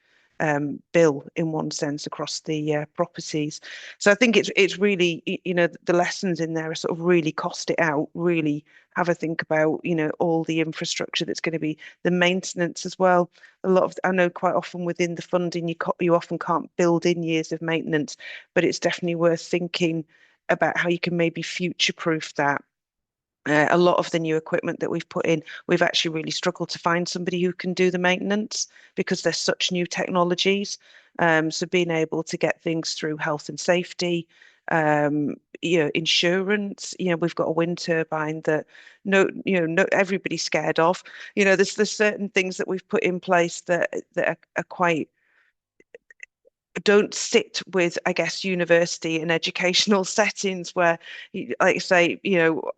S4: bill in one sense across the properties. So I think it's really, the lessons in there are sort of really cost it out, really have a think about, all the infrastructure that's going to be, the maintenance as well. I know quite often within the funding, you often can't build in years of maintenance, but it's definitely worth thinking about how you can maybe future-proof that. A lot of the new equipment that we've put in, we've actually really struggled to find somebody who can do the maintenance because there's such new technologies. So being able to get things through health and safety, insurance. We've got a wind turbine that no everybody's scared of. There's certain things that we've put in place that are quite don't sit with, I guess, university and educational settings where, like you say,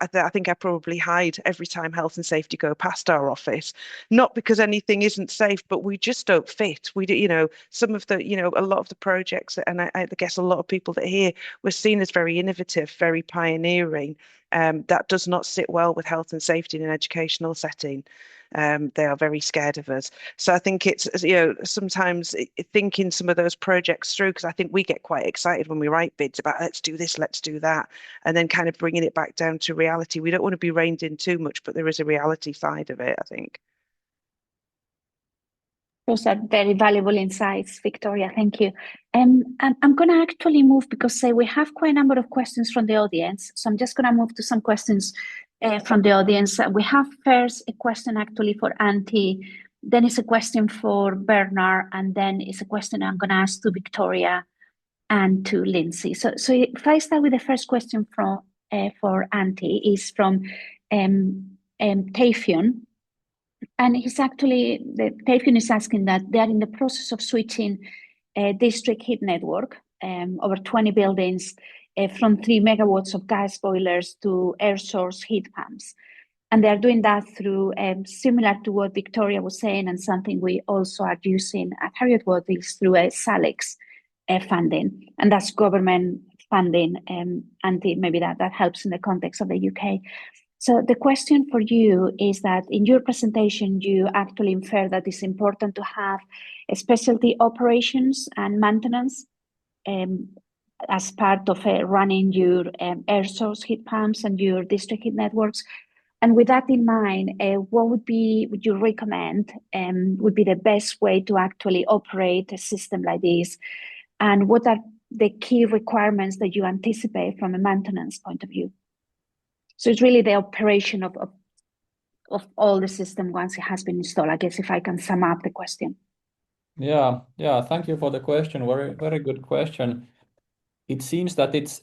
S4: I think I probably hide every time health and safety go past our office, not because anything isn't safe, but we just don't fit. We do, some of the, a lot of the projects, and I guess a lot of people that are here were seen as very innovative, very pioneering. That does not sit well with health and safety in an educational setting. They are very scared of us. So I think it's, sometimes thinking some of those projects through, because I think we get quite excited when we write bids about let's do this, let's do that, and then kind of bringing it back down to reality. We don't want to be reined in too much, but there is a reality side of it, I think.
S2: Those are very valuable insights, Victoria. Thank you. I'm going to actually move, because we have quite a number of questions from the audience. So I'm just going to move to some questions from the audience. We have first a question actually for Antti, then it's a question for Bernard, and then it's a question I'm going to ask to Victoria and to Lindsay. So if I start with the first question for Antti, is from Tafion. And Tafion is asking that they are in the process of switching district heat network, over 20 buildings, from 3 megawatts of gas boilers to air source heat pumps. And they're doing that through, similar to what Victoria was saying, and something we also are using at Heriot-Watt is through a Salix funding. And that's government funding, and maybe that helps in the context of the UK. So the question for you is that in your presentation, you actually infer that it's important to have specialty operations and maintenance as part of running your air source heat pumps and your district heat networks. And with that in mind, what would you recommend would be the best way to actually operate a system like this? And what are the key requirements that you anticipate from a maintenance point of view? So it's really the operation of all the system once it has been installed, I guess, if I can sum up the question.
S3: Yeah. Thank you for the question. Very, very good question. It seems that it's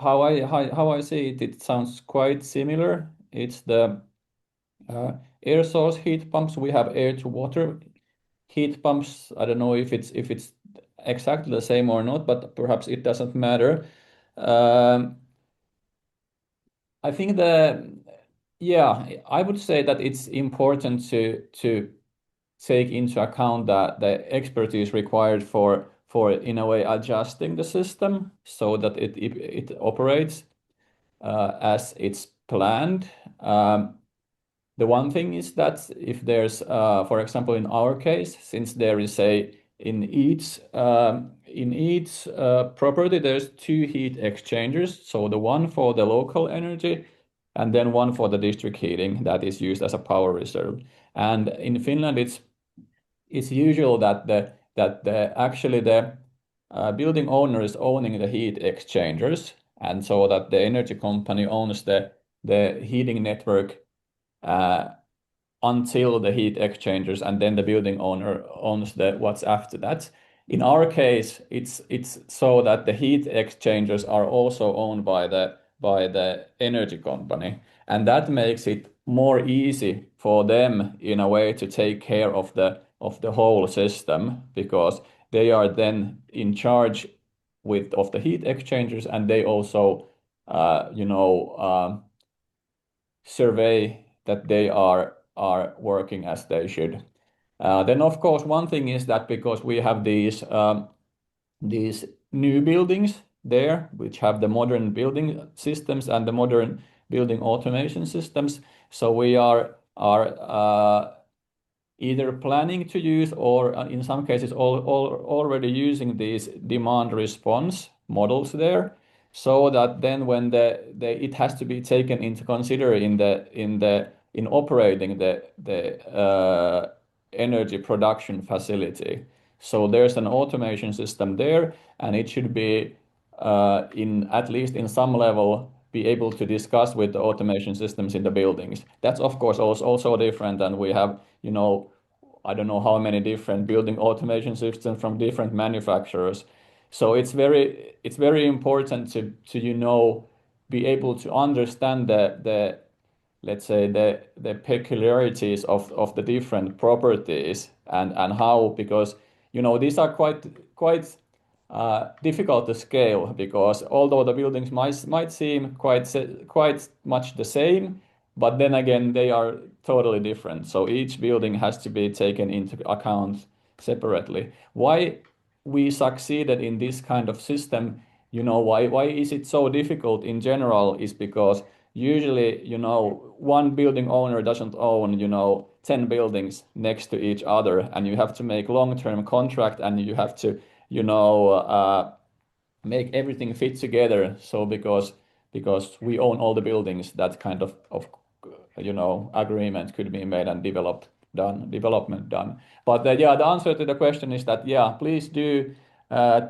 S3: how I see it. It sounds quite similar. It's the air source heat pumps. We have air to water heat pumps. I don't know if it's exactly the same or not, but perhaps it doesn't matter. I think I would say that it's important to take into account the expertise required for in a way adjusting the system so that it operates as it's planned. The one thing is that if there's, for example, in our case, since there is a in each property there's 2 heat exchangers. So the one for the local energy and then one for the district heating that is used as a power reserve. And in Finland, it's usual that actually the building owner is owning the heat exchangers, and so that the energy company owns the heating network until the heat exchangers, and then the building owner owns what's after that. In our case, it's so that the heat exchangers are also owned by the energy company, and that makes it more easy for them in a way to take care of the whole system, because they are then in charge of the heat exchangers, and they also survey that they are working as they should. Then of course one thing is that because we have these new buildings there, which have the modern building systems and the modern building automation systems, so we are either planning to use or in some cases already using these demand response models there, so that then when it has to be taken into consider in operating the energy production facility. So there's an automation system there, and it should be in at least in some level be able to discuss with the automation systems in the buildings. That's of course also different, and we have I don't know how many different building automation systems from different manufacturers. So it's very important to be able to understand the let's say the peculiarities of the different properties and how, because these are quite difficult to scale, because although the buildings might seem quite much the same, but then again they are totally different. So each building has to be taken into account separately. Why we succeeded in this kind of system, why is it so difficult in general, is because usually one building owner doesn't own 10 buildings next to each other, and you have to make long-term contract, and you have to make everything fit together. So because we own all the buildings, that kind of agreement could be made and development done. But the answer to the question is that please do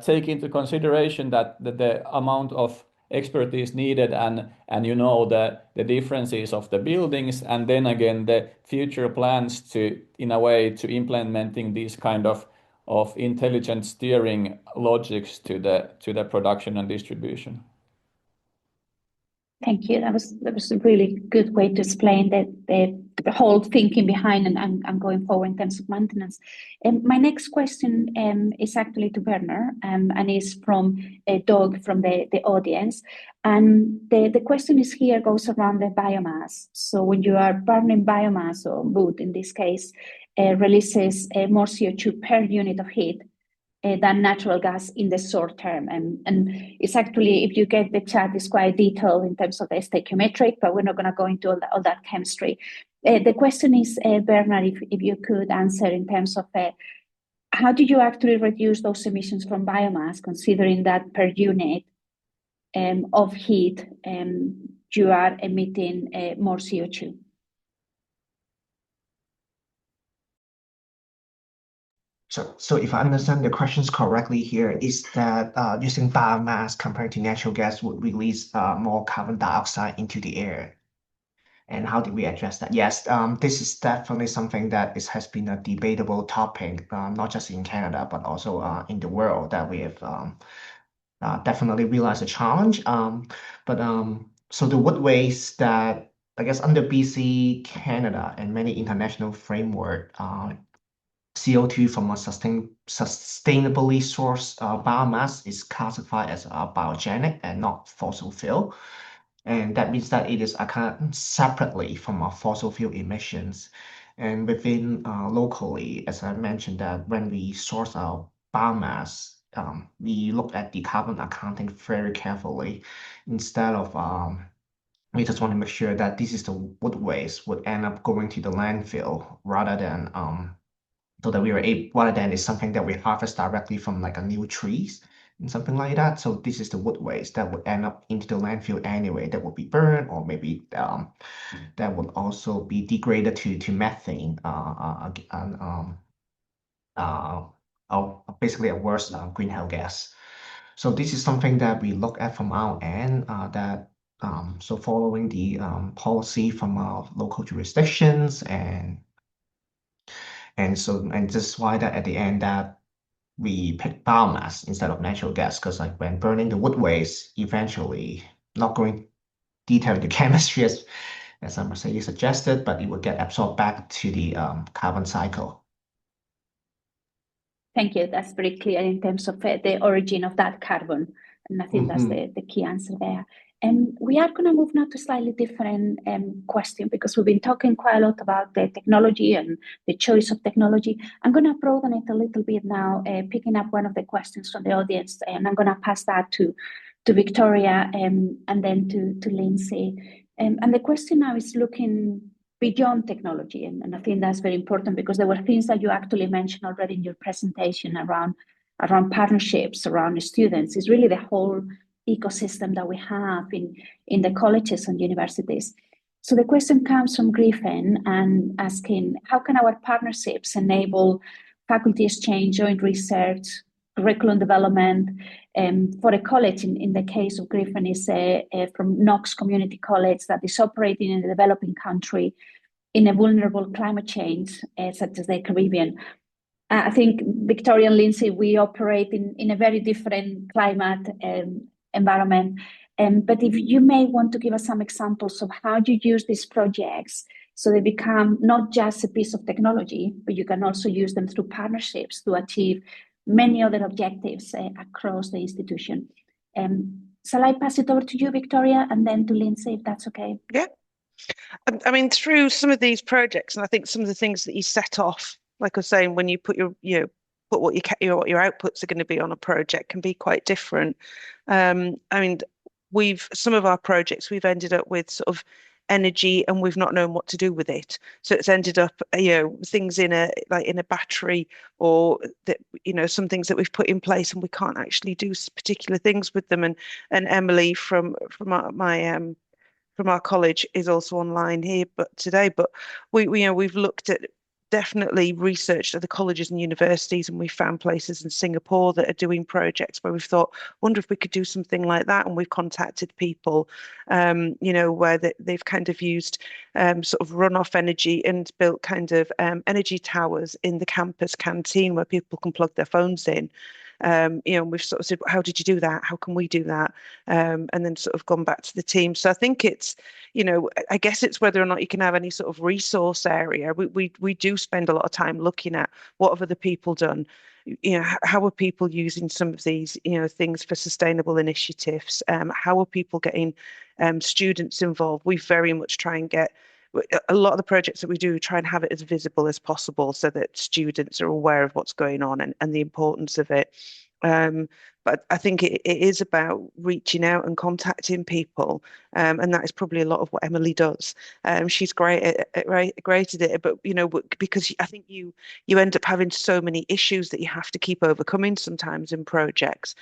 S3: take into consideration that the amount of expertise needed and the differences of the buildings, and then again the future plans to implementing these kind of intelligent steering logics to the production and distribution.
S2: Thank you. That was a really good way to explain the whole thinking behind and going forward in terms of maintenance. My next question is actually to Werner, and is from Doug from the audience. And the question goes around the biomass. So when you are burning biomass, or wood in this case, releases more CO2 per unit of heat than natural gas in the short term. And it's actually, if you get the chat, it's quite detailed in terms of the stoichiometric, but we're not going to go into all that chemistry. The question is, Bernard, if you could answer in terms of how do you actually reduce those emissions from biomass, considering that per unit of heat you are emitting more CO2?
S5: So if I understand the questions correctly here, is that using biomass compared to natural gas would release more carbon dioxide into the air? And how do we address that? Yes, this is definitely something that has been a debatable topic, not just in Canada, but also in the world, that we have definitely realized a challenge. So the wood waste that, I guess, under BC, Canada, and many international framework, CO2 from a sustainably sourced biomass is classified as biogenic and not fossil fuel. And that means that it is accounted separately from our fossil fuel emissions. And within locally, as I mentioned, that when we source our biomass, we look at the carbon accounting very carefully. Instead of we just want to make sure that this is the wood waste would end up going to the landfill rather than so that we were able, rather than it's something that we harvest directly from like a new trees and something like that. So this is the wood waste that would end up into the landfill anyway, that would be burned, or maybe that would also be degraded to methane, basically a worse greenhouse gas. So this is something that we look at from our end, so following the policy from our local jurisdictions, and this is why that at the end that we pick biomass instead of natural gas, because like when burning the wood waste, eventually, not going detail into chemistry as Mercedes suggested, but it will get absorbed back to the carbon cycle.
S2: Thank you. That's very clear in terms of the origin of that carbon. And I think that's the key answer there. And we are going to move now to a slightly different question, because we've been talking quite a lot about the technology and the choice of technology. I'm going to broaden it a little bit now, picking up one of the questions from the audience, and I'm going to pass that to Victoria and then to Lindsay. And the question now is looking beyond technology. And I think that's very important, because there were things that you actually mentioned already in your presentation around partnerships, around students. It's really the whole ecosystem that we have in the colleges and universities. So the question comes from Griffin and asking, how can our partnerships enable faculty exchange, joint research, curriculum development? For a college, in the case of Griffin, is from Knox Community College that is operating in a developing country in a vulnerable climate change, such as the Caribbean. I think Victoria and Lindsay, we operate in a very different climate environment. But if you may want to give us some examples of how you use these projects so they become not just a piece of technology, but you can also use them through partnerships to achieve many other objectives across the institution. Shall I pass it over to you, Victoria, and then to Lindsay, if that's okay?
S4: Yeah. I mean, through some of these projects, and I think some of the things that you set off, like I was saying, when you put what your outputs are going to be on a project can be quite different. I mean, some of our projects, we've ended up with sort of energy and we've not known what to do with it. So it's ended up, things in a battery, or that, some things that we've put in place and we can't actually do particular things with them. And Emily from our college is also online here today, but we've looked at, definitely researched at the colleges and universities, and we found places in Singapore that are doing projects where we've thought, wonder if we could do something like that. And we've contacted people, where they've kind of used sort of runoff energy and built kind of energy towers in the campus canteen where people can plug their phones in. We've sort of said, how did you do that? How can we do that? And then sort of gone back to the team. So I think it's, I guess it's whether or not you can have any sort of resource area. We do spend a lot of time looking at what have other people done. How are people using some of these, things for sustainable initiatives? How are people getting students involved? We very much try and get a lot of the projects that we do, try and have it as visible as possible so that students are aware of what's going on and the importance of it. But I think it is about reaching out and contacting people, and that is probably a lot of what Emily does. She's great at it, but because I think you end up having so many issues that you have to keep overcoming sometimes in projects.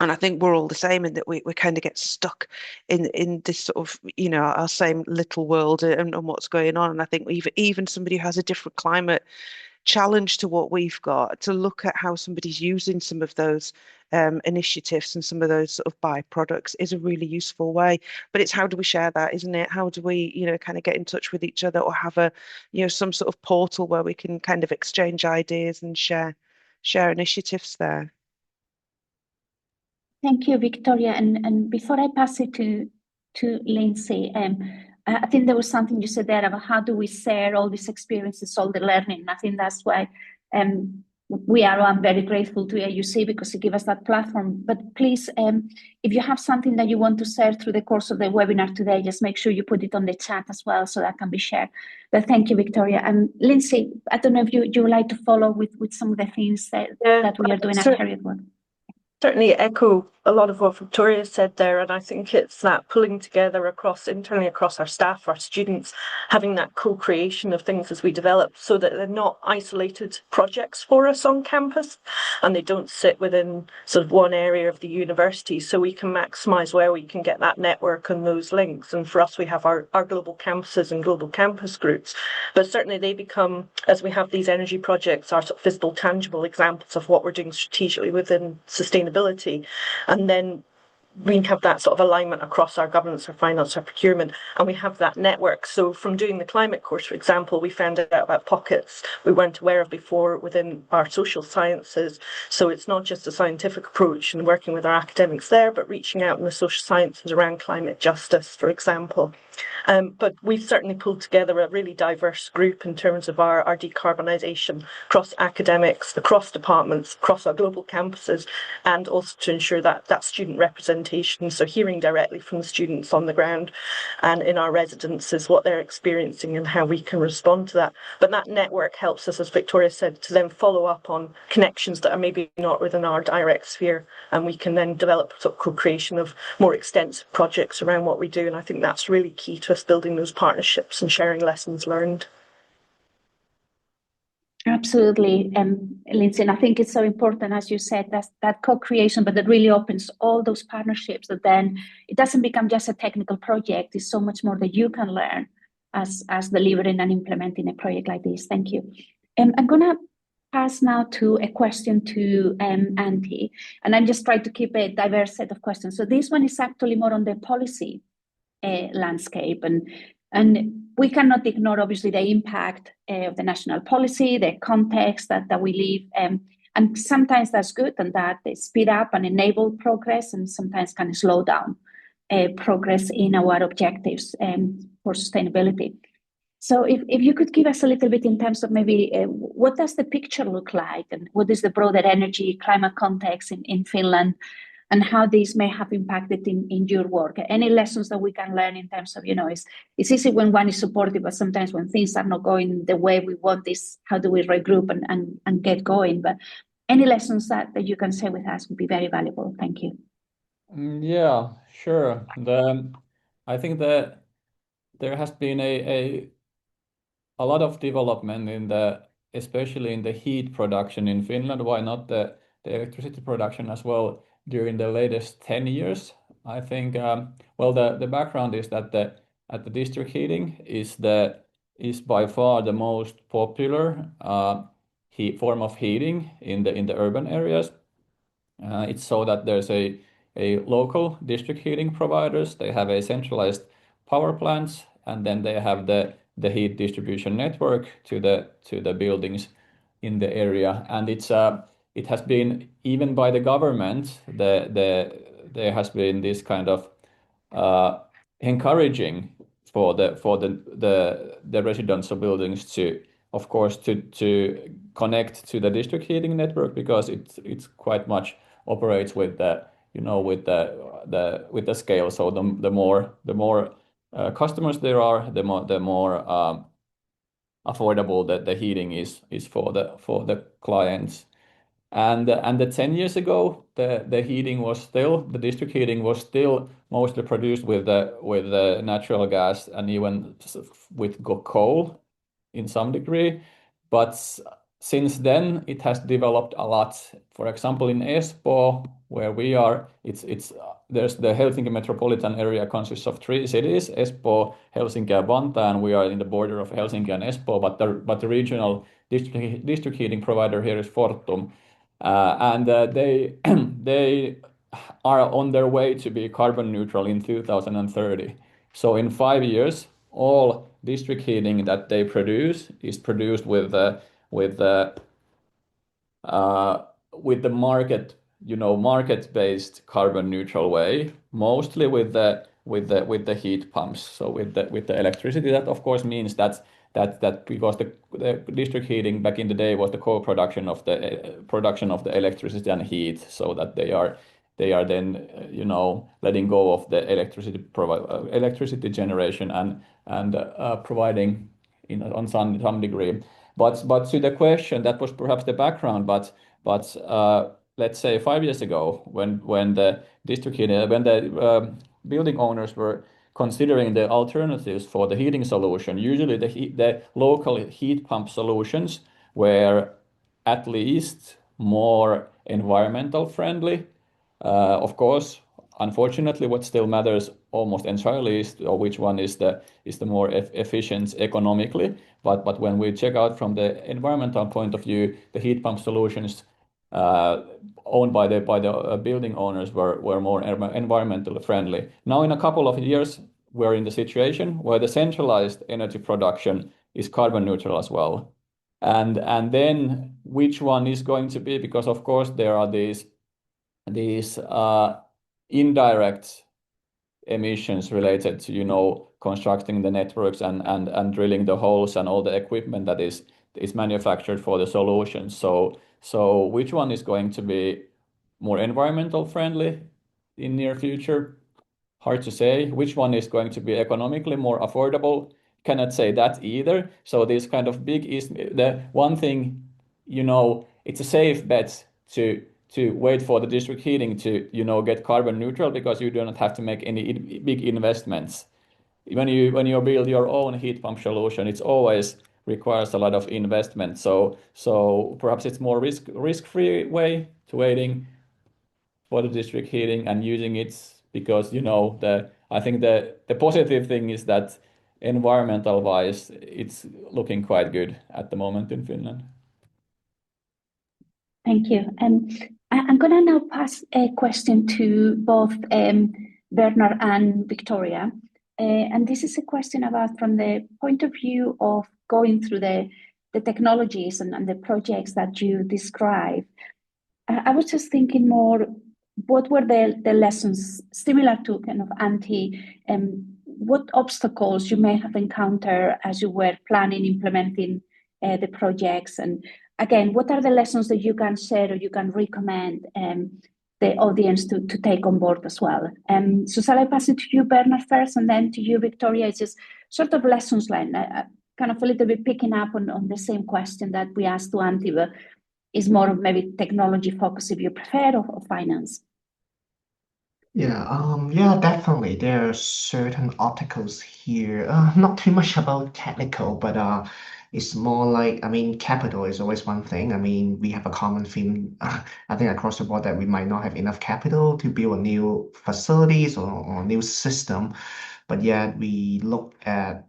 S4: And I think we're all the same in that we kind of get stuck in this sort of, our same little world and what's going on. And I think even somebody who has a different climate challenge to what we've got, to look at how somebody's using some of those initiatives and some of those sort of byproducts is a really useful way. But it's how do we share that, isn't it? How do we, kind of get in touch with each other, or have a, some sort of portal where we can kind of exchange ideas and share initiatives there.
S2: Thank you, Victoria. And before I pass it to Lindsay, I think there was something you said there about how do we share all these experiences, all the learning. I think that's why I'm very grateful to EAUC, because it gives us that platform. But please, if you have something that you want to share through the course of the webinar today, just make sure you put it on the chat as well so that can be shared. But thank you, Victoria. And Lindsay, I don't know if you would like to follow with some of the things that we are doing at Heriot-Watt.
S6: certainly echo a lot of what Victoria said there, and I think it's that pulling together internally across our staff, our students, having that co-creation of things as we develop, so that they're not isolated projects for us on campus, and they don't sit within sort of one area of the university, so we can maximise where we can get that network and those links. And for us, we have our global campuses and global campus groups, but certainly they become, as we have these energy projects, our sort of visible, tangible examples of what we're doing strategically within sustainability. And then we have that sort of alignment across our governance, our finance, our procurement, and we have that network. So from doing the climate course, for example, we found out about pockets we weren't aware of before within our social sciences. So it's not just a scientific approach and working with our academics there, but reaching out in the social sciences around climate justice, for example. But we've certainly pulled together a really diverse group in terms of our decarbonisation across academics, across departments, across our global campuses, and also to ensure that student representation, so hearing directly from the students on the ground and in our residences what they're experiencing and how we can respond to that. But that network helps us, as Victoria said, to then follow up on connections that are maybe not within our direct sphere, and we can then develop sort of co-creation of more extensive projects around what we do. And I think that's really key to us building those partnerships and sharing lessons learned.
S2: Absolutely, Lindsay, and I think it's so important, as you said, that co-creation, but that really opens all those partnerships, that then it doesn't become just a technical project. It's so much more that you can learn as delivering and implementing a project like this. Thank you. I'm going to pass now to a question to Antti, and I'm just trying to keep a diverse set of questions. So this one is actually more on the policy landscape, and we cannot ignore, obviously, the impact of the national policy, the context that we live, and sometimes that's good, and that they speed up and enable progress, and sometimes can slow down progress in our objectives for sustainability. So if you could give us a little bit in terms of maybe what does the picture look like, and what is the broader energy climate context in Finland, and how these may have impacted in your work. Any lessons that we can learn in terms of, it's easy when one is supportive, but sometimes when things are not going the way we want this, how do we regroup and get going? But any lessons that you can share with us would be very valuable. Thank you.
S3: Yeah, sure. I think that there has been a lot of development especially in the heat production in Finland. Why not the electricity production as well? During the latest 10 years, I think, the background is that the district heating is by far the most popular form of heating in the urban areas. It's so that there's a local district heating providers. They have a centralized power plants, and then they have the heat distribution network to the buildings in the area, and it has been, even by the government, there has been this kind of encouraging for the residential buildings to, of course, to connect to the district heating network, because it's quite much operates with the scale. So the more customers there are, the more affordable the heating is for the clients. And 10 years ago, the district heating was still mostly produced with the natural gas and even with coal in some degree. But since then, it has developed a lot. For example, in Espoo, where we are, there's the Helsinki metropolitan area consists of 3 cities: Espoo, Helsinki, and Vantaa, and we are in the border of Helsinki and Espoo. But the regional district heating provider here is Fortum. And they are on their way to be carbon neutral in 2030. So in 5 years, all district heating that they produce is produced with the market-based carbon neutral way, mostly with the heat pumps. So with the electricity, that of course means that because the district heating back in the day was the co-production of the electricity and heat, so that they are then letting go of the electricity generation and providing on some degree. But to the question, that was perhaps the background. But let's say 5 years ago, when the district heating, when the building owners were considering the alternatives for the heating solution, usually the local heat pump solutions were at least more environmental friendly. Of course, unfortunately, what still matters almost entirely is which one is the more efficient economically. But when we check out from the environmental point of view, the heat pump solutions owned by the building owners were more environmentally friendly. Now, in a couple of years, we're in the situation where the centralized energy production is carbon neutral as well. And then which one is going to be, because of course there are these indirect emissions related to constructing the networks and drilling the holes and all the equipment that is manufactured for the solution. So which one is going to be more environmental friendly in near future? Hard to say. Which one is going to be economically more affordable? Cannot say that either. So this kind of big is the one thing, it's a safe bet to wait for the district heating to get carbon neutral, because you do not have to make any big investments. When you build your own heat pump solution, it's always requires a lot of investment. So perhaps it's more risk-free way to waiting for the district heating and using it, because I think the positive thing is that environmental wise it's looking quite good at the moment in Finland.
S2: Thank you. I'm going to now pass a question to both Bernard and Victoria. And this is a question about from the point of view of going through the technologies and the projects that you describe. I was just thinking more, what were the lessons similar to kind of Antti, what obstacles you may have encountered as you were planning, implementing the projects, and again, what are the lessons that you can share or you can recommend the audience to take on board as well? So shall I pass it to you, Bernard, first, and then to you, Victoria? It's just sort of lessons learned, kind of a little bit picking up on the same question that we asked to Antti, but is more of maybe technology focus if you prefer, or finance.
S5: Yeah, definitely. There are certain articles here, not too much about technical, but it's more like, I mean, capital is always one thing. I mean, we have a common theme, I think across the board, that we might not have enough capital to build a new facilities or new system, but yet we look at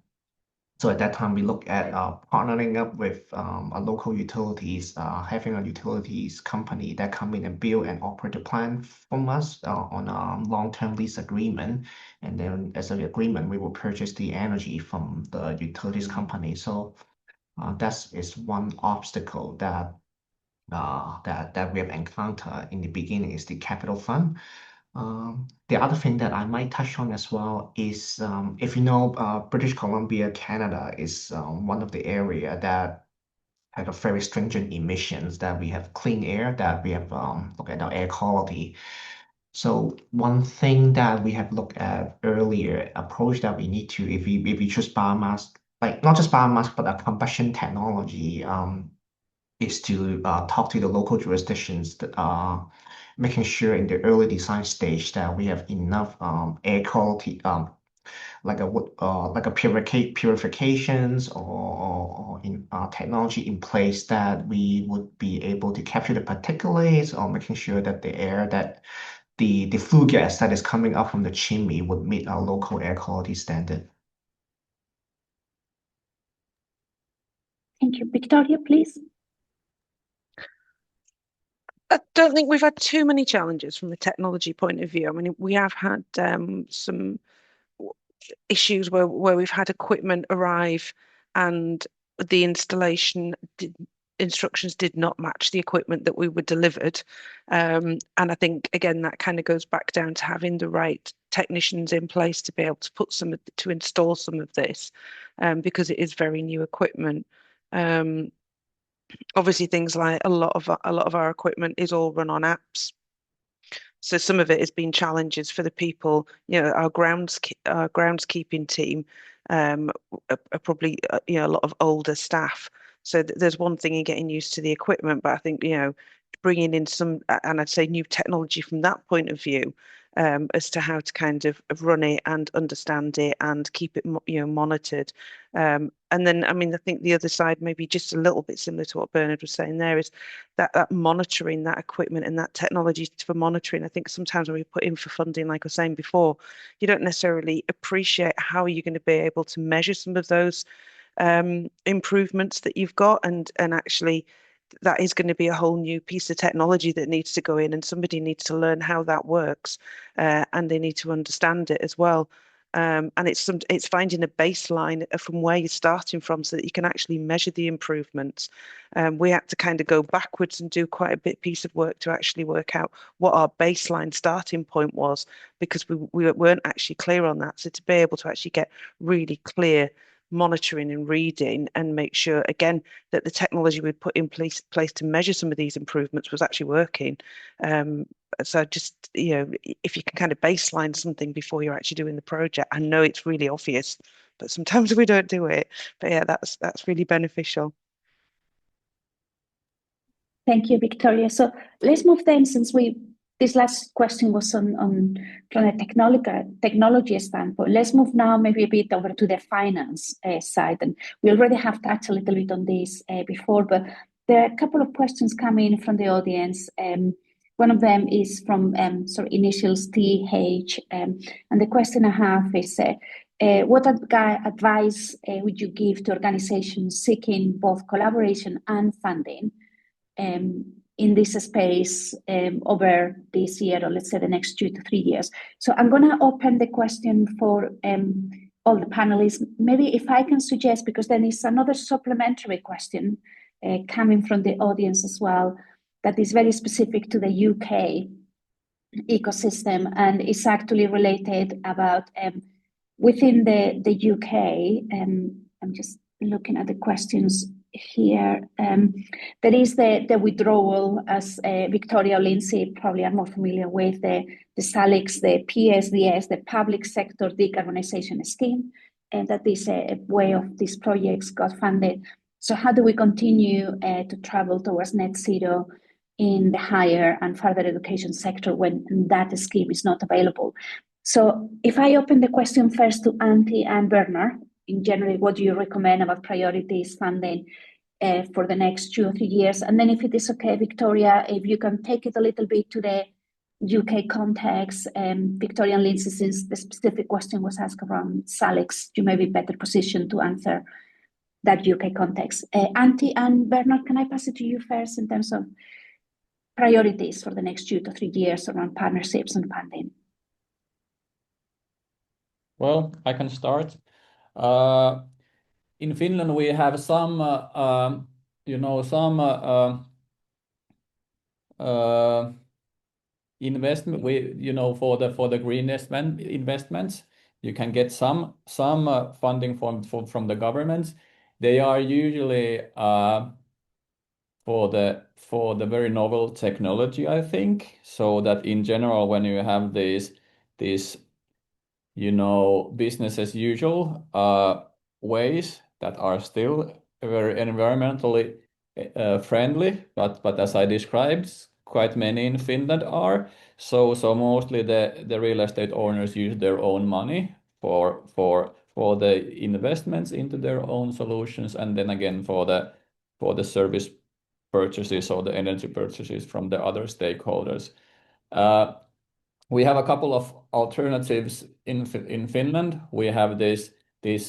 S5: so at that time, we look at partnering up with a local utilities, having a utilities company that come in and build and operate the plant from us on a long-term lease agreement. And then as an agreement, we will purchase the energy from the utilities company. So that is one obstacle that we have encountered in the beginning, is the capital fund. The other thing that I might touch on as well is, if you know, British Columbia, Canada is one of the area that had a very stringent emissions, that we have clean air, that we have look at our air quality. So one thing that we have looked at earlier, approach that we need to, if we choose biomass, like not just biomass, but a combustion technology, is to talk to the local jurisdictions that are making sure in the early design stage that we have enough air quality, like a purifications or in technology in place, that we would be able to capture the particulates, or making sure that the air that the flue gas that is coming up from the chimney would meet our local air quality standard.
S2: Thank you. Victoria, please.
S4: I don't think we've had too many challenges from the technology point of view. I mean, we have had some issues where we've had equipment arrive and the installation instructions did not match the equipment that we were delivered. And I think, again, that kind of goes back down to having the right technicians in place to be able to install some of this, because it is very new equipment. Obviously, things like a lot of our equipment is all run on apps, so some of it has been challenges for the people. Our groundskeeping team are probably a lot of older staff. So there's one thing in getting used to the equipment, but I think bringing in some, and I'd say new technology from that point of view, as to how to kind of run it and understand it and keep it, monitored. And then, I mean, I think the other side, maybe just a little bit similar to what Bernard was saying there, is that monitoring that equipment and that technology for monitoring. I think sometimes when we put in for funding, like I was saying before, you don't necessarily appreciate how you're going to be able to measure some of those improvements that you've got, and actually that is going to be a whole new piece of technology that needs to go in, and somebody needs to learn how that works, and they need to understand it as well. And it's finding a baseline from where you're starting from so that you can actually measure the improvements. We had to kind of go backwards and do quite a bit piece of work to actually work out what our baseline starting point was, because we weren't actually clear on that. So to be able to actually get really clear monitoring and reading and make sure again that the technology we put in place to measure some of these improvements was actually working. So just, if you can kind of baseline something before you're actually doing the project. I know it's really obvious, but sometimes we don't do it. But yeah, that's really beneficial.
S2: Thank you, Victoria. So let's move then, since this last question was on from a technology standpoint. Let's move now maybe a bit over to the finance side. And we already have touched a little bit on this before, but there are a couple of questions coming from the audience. One of them is from initials TH, and the question I have is, what advice would you give to organizations seeking both collaboration and funding in this space over this year, or let's say the next 2 to 3 years? So I'm going to open the question for all the panelists. Maybe if I can suggest, because then is another supplementary question coming from the audience as well, that is very specific to the UK ecosystem, and is actually related about within the UK. I'm just looking at the questions here. There is the withdrawal, as Victoria or Lindsay probably are more familiar with, the SALIX, the PSDS, the Public Sector Decarbonization Scheme, and that is a way of these projects got funded. So how do we continue to travel towards net zero in the higher and further education sector when that scheme is not available? So if I open the question first to Antti and Bernard, in general, what do you recommend about priorities funding for the next 2 or 3 years? And then if it is okay, Victoria, if you can take it a little bit to the UK context, Victoria and Lindsay, since the specific question was asked around SALIX, you may be better positioned to answer that UK context. Antti and Bernard, can I pass it to you first in terms of priorities for the next 2 to 3 years around partnerships and funding?
S3: Well, I can start. In Finland, we have some, investment. For the green investments, you can get some funding from the governments. They are usually for the very novel technology, I think. So that in general, when you have these business as usual ways that are still very environmentally friendly, but as I described, quite many in Finland are. So mostly the real estate owners use their own money for the investments into their own solutions, and then again for the service purchases or the energy purchases from the other stakeholders. We have a couple of alternatives in Finland. We have this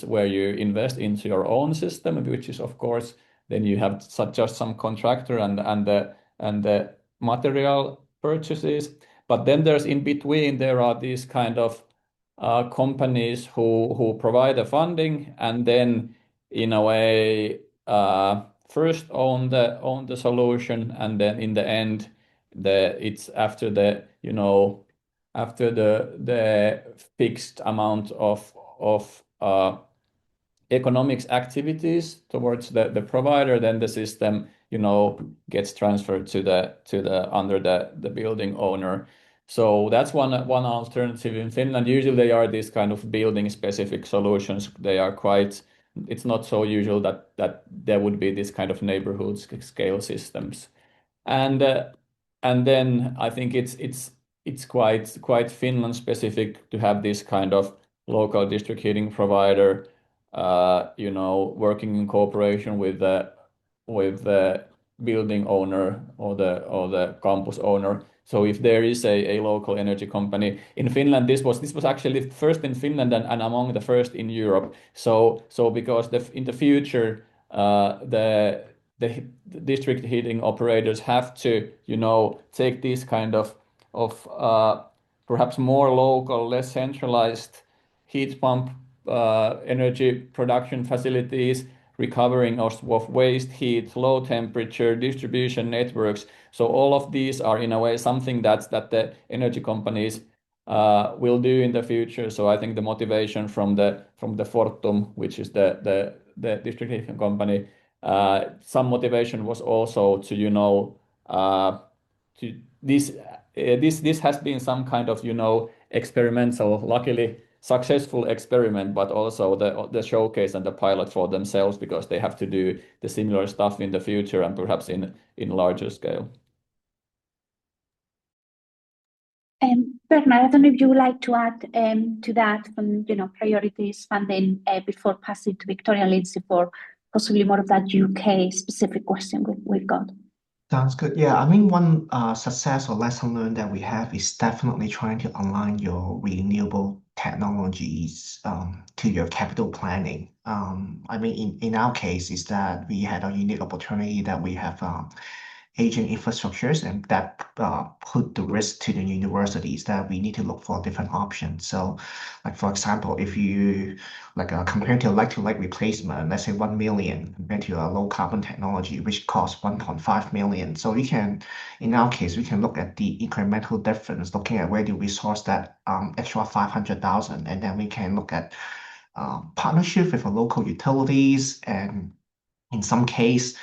S3: where you invest into your own system, which is, of course, then you have just some contractor and the material purchases. But then there's in between, there are these kind of companies who provide the funding, and then in a way first own the solution, and then in the end it's after the fixed amount of economics activities towards the provider, then the system gets transferred to the under the building owner. So that's one alternative in Finland. Usually they are these kind of building specific solutions. They are it's not so usual that there would be this kind of neighborhood scale systems. and then I think it's quite Finland specific to have this kind of local district heating provider, working in cooperation with the building owner or the campus owner. So if there is a local energy company in Finland, this was actually first in Finland and among the first in Europe. So because in the future the district heating operators have to take these kind of perhaps more local, less centralized heat pump energy production facilities, recovering of waste heat, low temperature distribution networks. So all of these are in a way something that the energy companies will do in the future. So I think the motivation from the Fortum, which is the district heating company, some motivation was also to to this has been some kind of experimental, luckily successful experiment, but also the showcase and the pilot for themselves, because they have to do the similar stuff in the future and perhaps in larger scale.
S2: Bernard, I don't know if you would like to add to that from priorities funding before passing to Victoria and Lindsay for possibly more of that UK specific question we've got.
S5: Sounds good. Yeah, I mean, one success or lesson learned that we have is definitely trying to align your renewable technologies to your capital planning. I mean, in our case, is that we had a unique opportunity that we have aging infrastructures, and that put the risk to the universities that we need to look for different options. So, like for example, if you compared to like replacement, let's say 1 million compared to a low carbon technology, which costs 1.5 million. So we can, in our case, we can look at the incremental difference, looking at where do we source that extra 500,000, and then we can look at partnership with local utilities, and in some case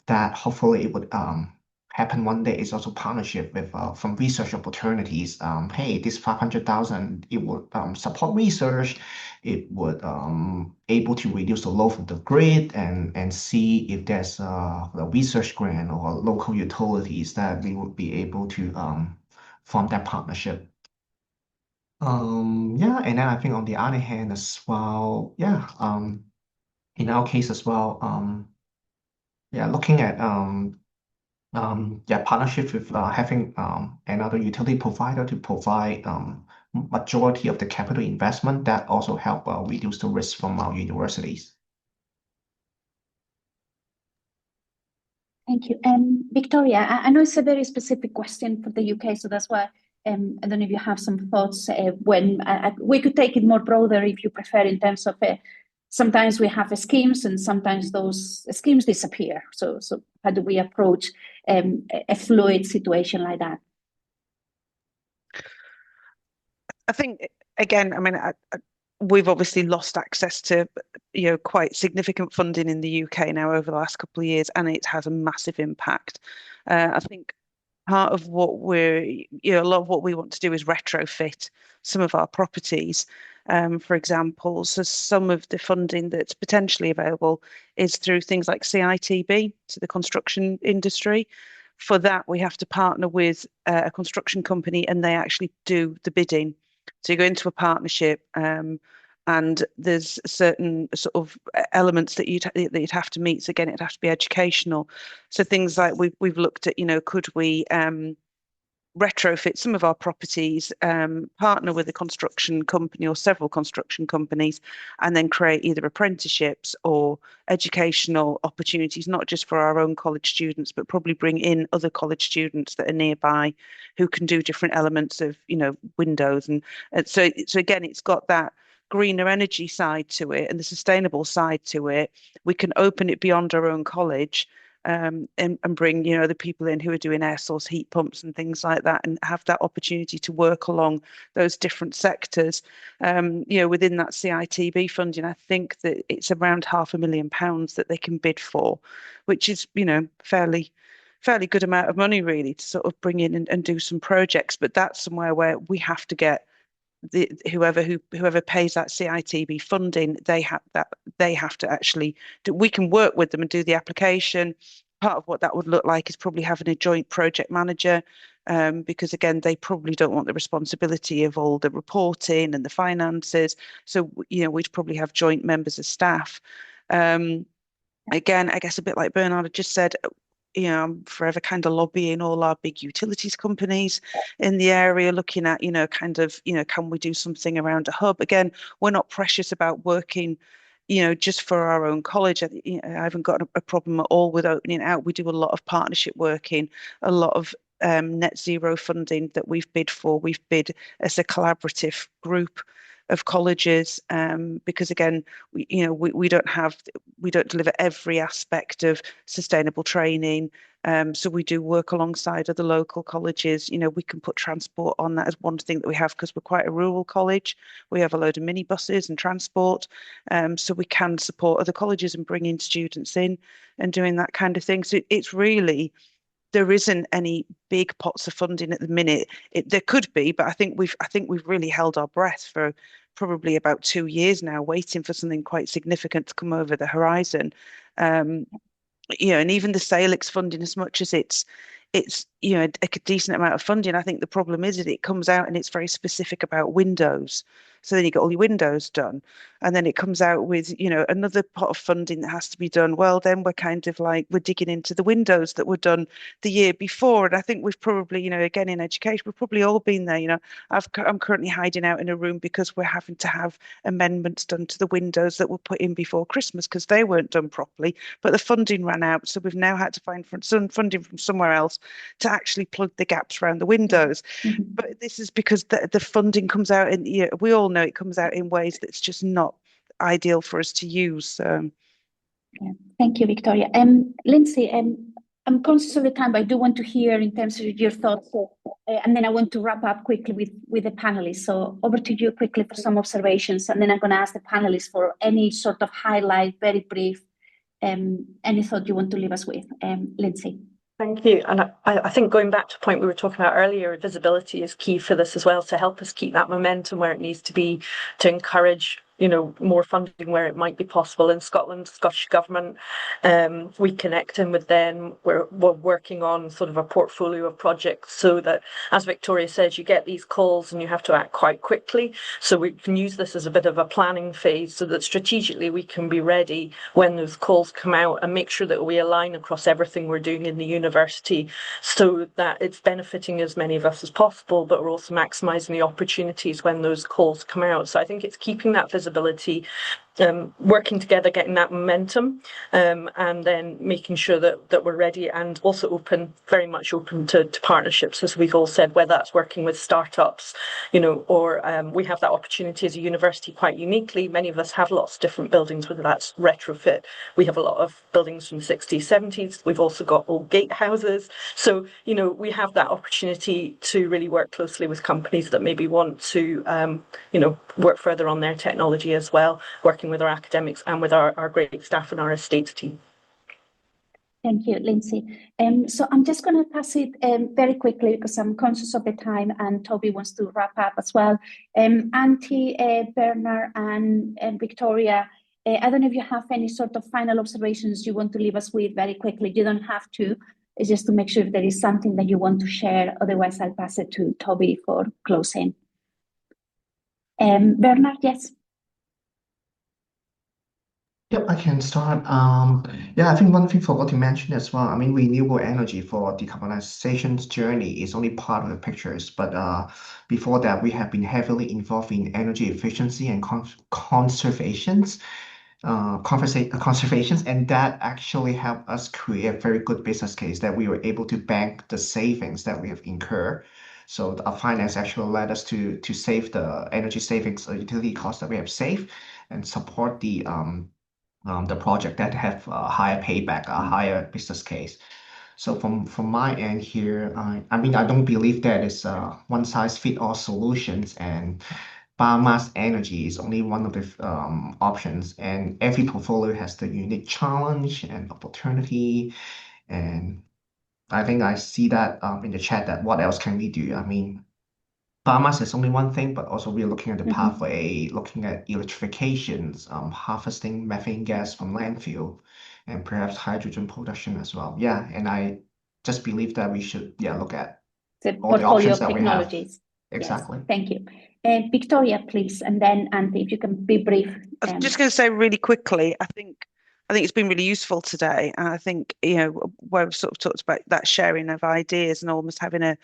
S5: that hopefully it would happen one day is also partnership with from research opportunities. Hey, this 500,000, it would support research. It would able to reduce the load from the grid, and see if there's a research grant or local utilities that we would be able to form that partnership. Yeah, and then I think on the other hand as well, yeah, in our case as well, yeah, looking at partnership with having another utility provider to provide majority of the capital investment, that also help reduce the risk from our universities.
S2: Thank you. Victoria, I know it's a very specific question for the UK, so that's why I don't know if you have some thoughts when we could take it more broader if you prefer, in terms of sometimes we have schemes and sometimes those schemes disappear. So how do we approach a fluid situation like that?
S4: I think, again, I mean, we've obviously lost access to quite significant funding in the UK now over the last couple of years, and it has a massive impact. I think part of what a lot of what we want to do is retrofit some of our properties. For example, so some of the funding that's potentially available is through things like CITB, to the construction industry. For that, we have to partner with a construction company, and they actually do the bidding. So you go into a partnership, and there's certain sort of elements that you'd have to meet. So again, it'd have to be educational. So things like we've looked at, could we retrofit some of our properties, partner with a construction company or several construction companies, and then create either apprenticeships or educational opportunities, not just for our own college students, but probably bring in other college students that are nearby who can do different elements of, windows. And so again, it's got that greener energy side to it and the sustainable side to it. We can open it beyond our own college, and bring the people in who are doing air source heat pumps and things like that, and have that opportunity to work along those different sectors. Within that CITB funding, I think that it's around £500,000 that they can bid for, which is fairly good amount of money really to sort of bring in and do some projects. But that's somewhere where we have to get whoever pays that CITB funding, they have to actually we can work with them and do the application, part of what that would look like is probably having a joint project manager, because again, they probably don't want the responsibility of all the reporting and the finances. So, we'd probably have joint members of staff. Again, I guess a bit like Bernard had just said, I'm forever kind of lobbying all our big utilities companies in the area, looking at, can we do something around a hub? Again, we're not precious about working, just for our own college. I haven't got a problem at all with opening it out. We do a lot of partnership working, a lot of net zero funding that we've bid for. We've bid as a collaborative group of colleges, because again, we don't deliver every aspect of sustainable training. So we do work alongside other local colleges. We can put transport on that as one thing that we have, because we're quite a rural college. We have a load of minibuses and transport. So we can support other colleges and bringing students in and doing that kind of thing. So it's really, there isn't any big pots of funding at the minute. There could be, but I think we've really held our breath for probably about 2 years now, waiting for something quite significant to come over the horizon. And even the Salix funding, as much as it's a decent amount of funding, I think the problem is that it comes out and it's very specific about windows. So then you get all your windows done, and then it comes out with another pot of funding that has to be done. Well, then we're kind of like we're digging into the windows that were done the year before, and I think we've probably again in education we've probably all been there. I'm currently hiding out in a room because we're having to have amendments done to the windows that were put in before Christmas because they weren't done properly, but the funding ran out, so we've now had to find some funding from somewhere else to actually plug the gaps around the windows.
S2: Mm-hmm.
S4: But this is because the funding comes out in, we all know it comes out in ways that's just not ideal for us to use.
S2: Yeah. Thank you, Victoria. Lindsay, I'm conscious of the time, but I do want to hear in terms of your thoughts. And then I want to wrap up quickly with the panelists. So over to you quickly for some observations. And then I'm going to ask the panelists for any sort of highlight, very brief, any thought you want to leave us with. Lindsay.
S6: Thank you. And I think going back to a point we were talking about earlier, visibility is key for this as well, to help us keep that momentum where it needs to be, to encourage more funding where it might be possible. In Scotland, Scottish Government, we connect in with them. We're working on sort of a portfolio of projects so that, as Victoria says, you get these calls and you have to act quite quickly. So we can use this as a bit of a planning phase so that strategically we can be ready when those calls come out and make sure that we align across everything we're doing in the university so that it's benefiting as many of us as possible, but we're also maximising the opportunities when those calls come out. So I think it's keeping that visibility, working together, getting that momentum, and then making sure that we're ready and also very much open to partnerships, as we've all said, whether that's working with startups, or we have that opportunity as a university quite uniquely. Many of us have lots of different buildings, whether that's retrofit. We have a lot of buildings from the 60s, 70s. We've also got old gatehouses. So, we have that opportunity to really work closely with companies that maybe want to, work further on their technology as well, working with our academics and with our great staff and our estates team.
S2: Thank you, Lindsay. So I'm just going to pass it very quickly because I'm conscious of the time and Toby wants to wrap up as well. Antti, Bernard and Victoria, I don't know if you have any sort of final observations you want to leave us with very quickly. You don't have to. It's just to make sure if there is something that you want to share. Otherwise, I'll pass it to Toby for closing. Bernard, yes.
S5: Yep, I can start. I think one thing for what you mentioned as well, I mean, renewable energy for decarbonization journey is only part of the pictures, but before that, we have been heavily involved in energy efficiency and conservations, and that actually helped us create a very good business case that we were able to bank the savings that we have incurred. So our finance actually led us to save the energy savings, utility costs that we have saved, and support the project that have a higher payback, a higher business case. So from my end here, I mean, I don't believe that is one size fit all solutions, and biomass energy is only one of the options, and every portfolio has the unique challenge and opportunity. And I think I see that in the chat that what else can we do? I mean, biomass is only one thing, but also we're looking at the pathway, looking at electrifications, harvesting methane gas from landfill, and perhaps hydrogen production as well. Yeah, and I just believe that we should look at
S2: the
S5: all the
S2: portfolio
S5: options
S2: of
S5: that we have.
S2: technologies.
S5: Exactly.
S2: Yes, thank you. Victoria, please, and then Antti, if you can be brief.
S4: I was just going to say really quickly, I think it's been really useful today. And I think, where we've sort of talked about that sharing of ideas and almost having a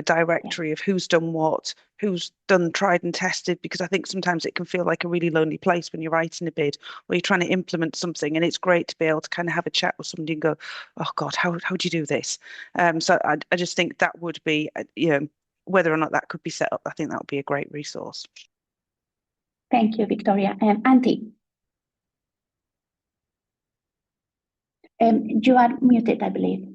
S4: directory of who's done what, who's done tried and tested, because I think sometimes it can feel like a really lonely place when you're writing a bid or you're trying to implement something. And it's great to be able to kind of have a chat with somebody and go, oh God, how do you do this? So I just think that would be, whether or not that could be set up, I think that would be a great resource.
S2: Thank you, Victoria. Antti. You are muted, I believe.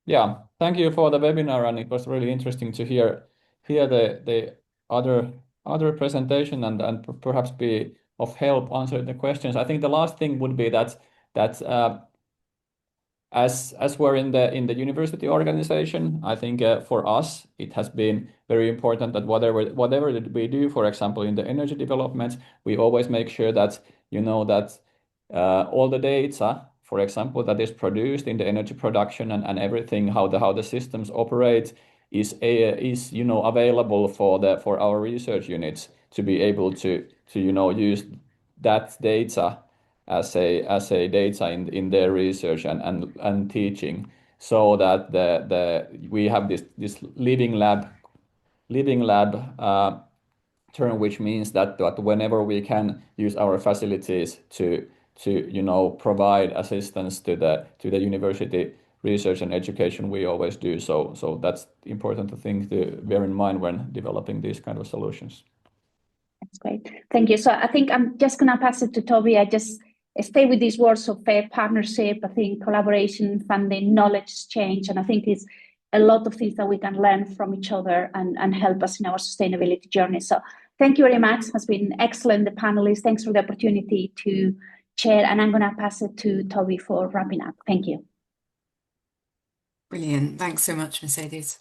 S3: Yeah, thank you for the webinar, and it was really interesting to hear the other presentation and perhaps be of help answering the questions. I think the last thing would be that as we're in the university organization, I think for us it has been very important that whatever that we do, for example, in the energy development, we always make sure that all the data, for example, that is produced in the energy production and everything, how the systems operate is available for our research units to be able to use that data as a data in their research and teaching, so that we have this living lab term, which means that whenever we can use our facilities to provide assistance to the university research and education, we always do so. So that's important thing to bear in mind when developing these kind of solutions.
S2: That's great. Thank you. So I think I'm just going to pass it to Toby. I just stay with these words of fair partnership. I think collaboration, funding, knowledge exchange, and I think it's a lot of things that we can learn from each other and help us in our sustainability journey. So thank you very much. It has been excellent, the panelists. Thanks for the opportunity to chair, and I'm going to pass it to Toby for wrapping up. Thank you.
S1: Brilliant. Thanks so much, Mercedes.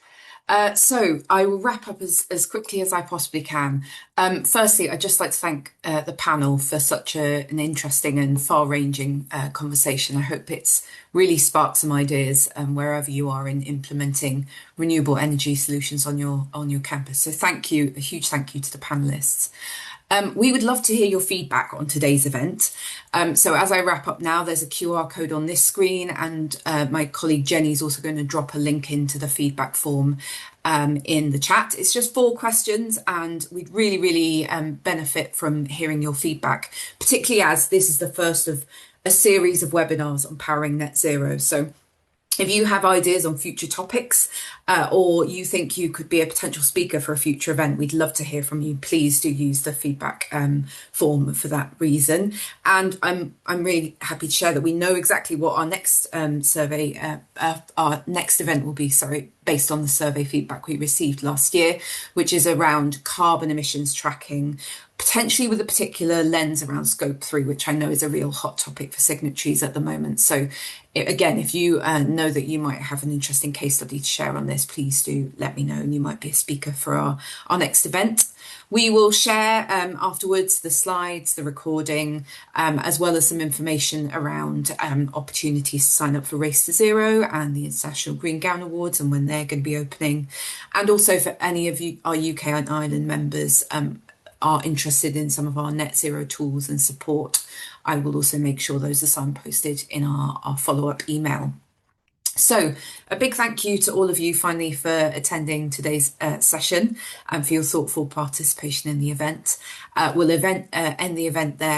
S1: So I will wrap up as quickly as I possibly can. Firstly, I'd just like to thank the panel for such an interesting and far-ranging conversation. I hope it's really sparked some ideas wherever you are in implementing renewable energy solutions on your campus. So thank you, a huge thank you to the panelists. We would love to hear your feedback on today's event. So as I wrap up now, there's a QR code on this screen, and my colleague Jenny is also going to drop a link into the feedback form in the chat. It's just 4 questions, and we'd really, really benefit from hearing your feedback, particularly as this is the first of a series of webinars on powering net zero. So if you have ideas on future topics or you think you could be a potential speaker for a future event, we'd love to hear from you. Please do use the feedback form for that reason. And I'm really happy to share that we know exactly what our next our next event will be, based on the survey feedback we received last year, which is around carbon emissions tracking, potentially with a particular lens around scope 3, which I know is a real hot topic for signatories at the moment. So again, if you know that you might have an interesting case study to share on this, please do let me know, and you might be a speaker for our next event. We will share afterwards the slides, the recording, as well as some information around opportunities to sign up for Race to Zero and the International Green Gown Awards and when they're going to be opening. And also for any of you, our UK and Ireland members are interested in some of our net zero tools and support, I will also make sure those are signposted in our follow-up email. So a big thank you to all of you finally for attending today's session and for your thoughtful participation in the event. We'll end the event there.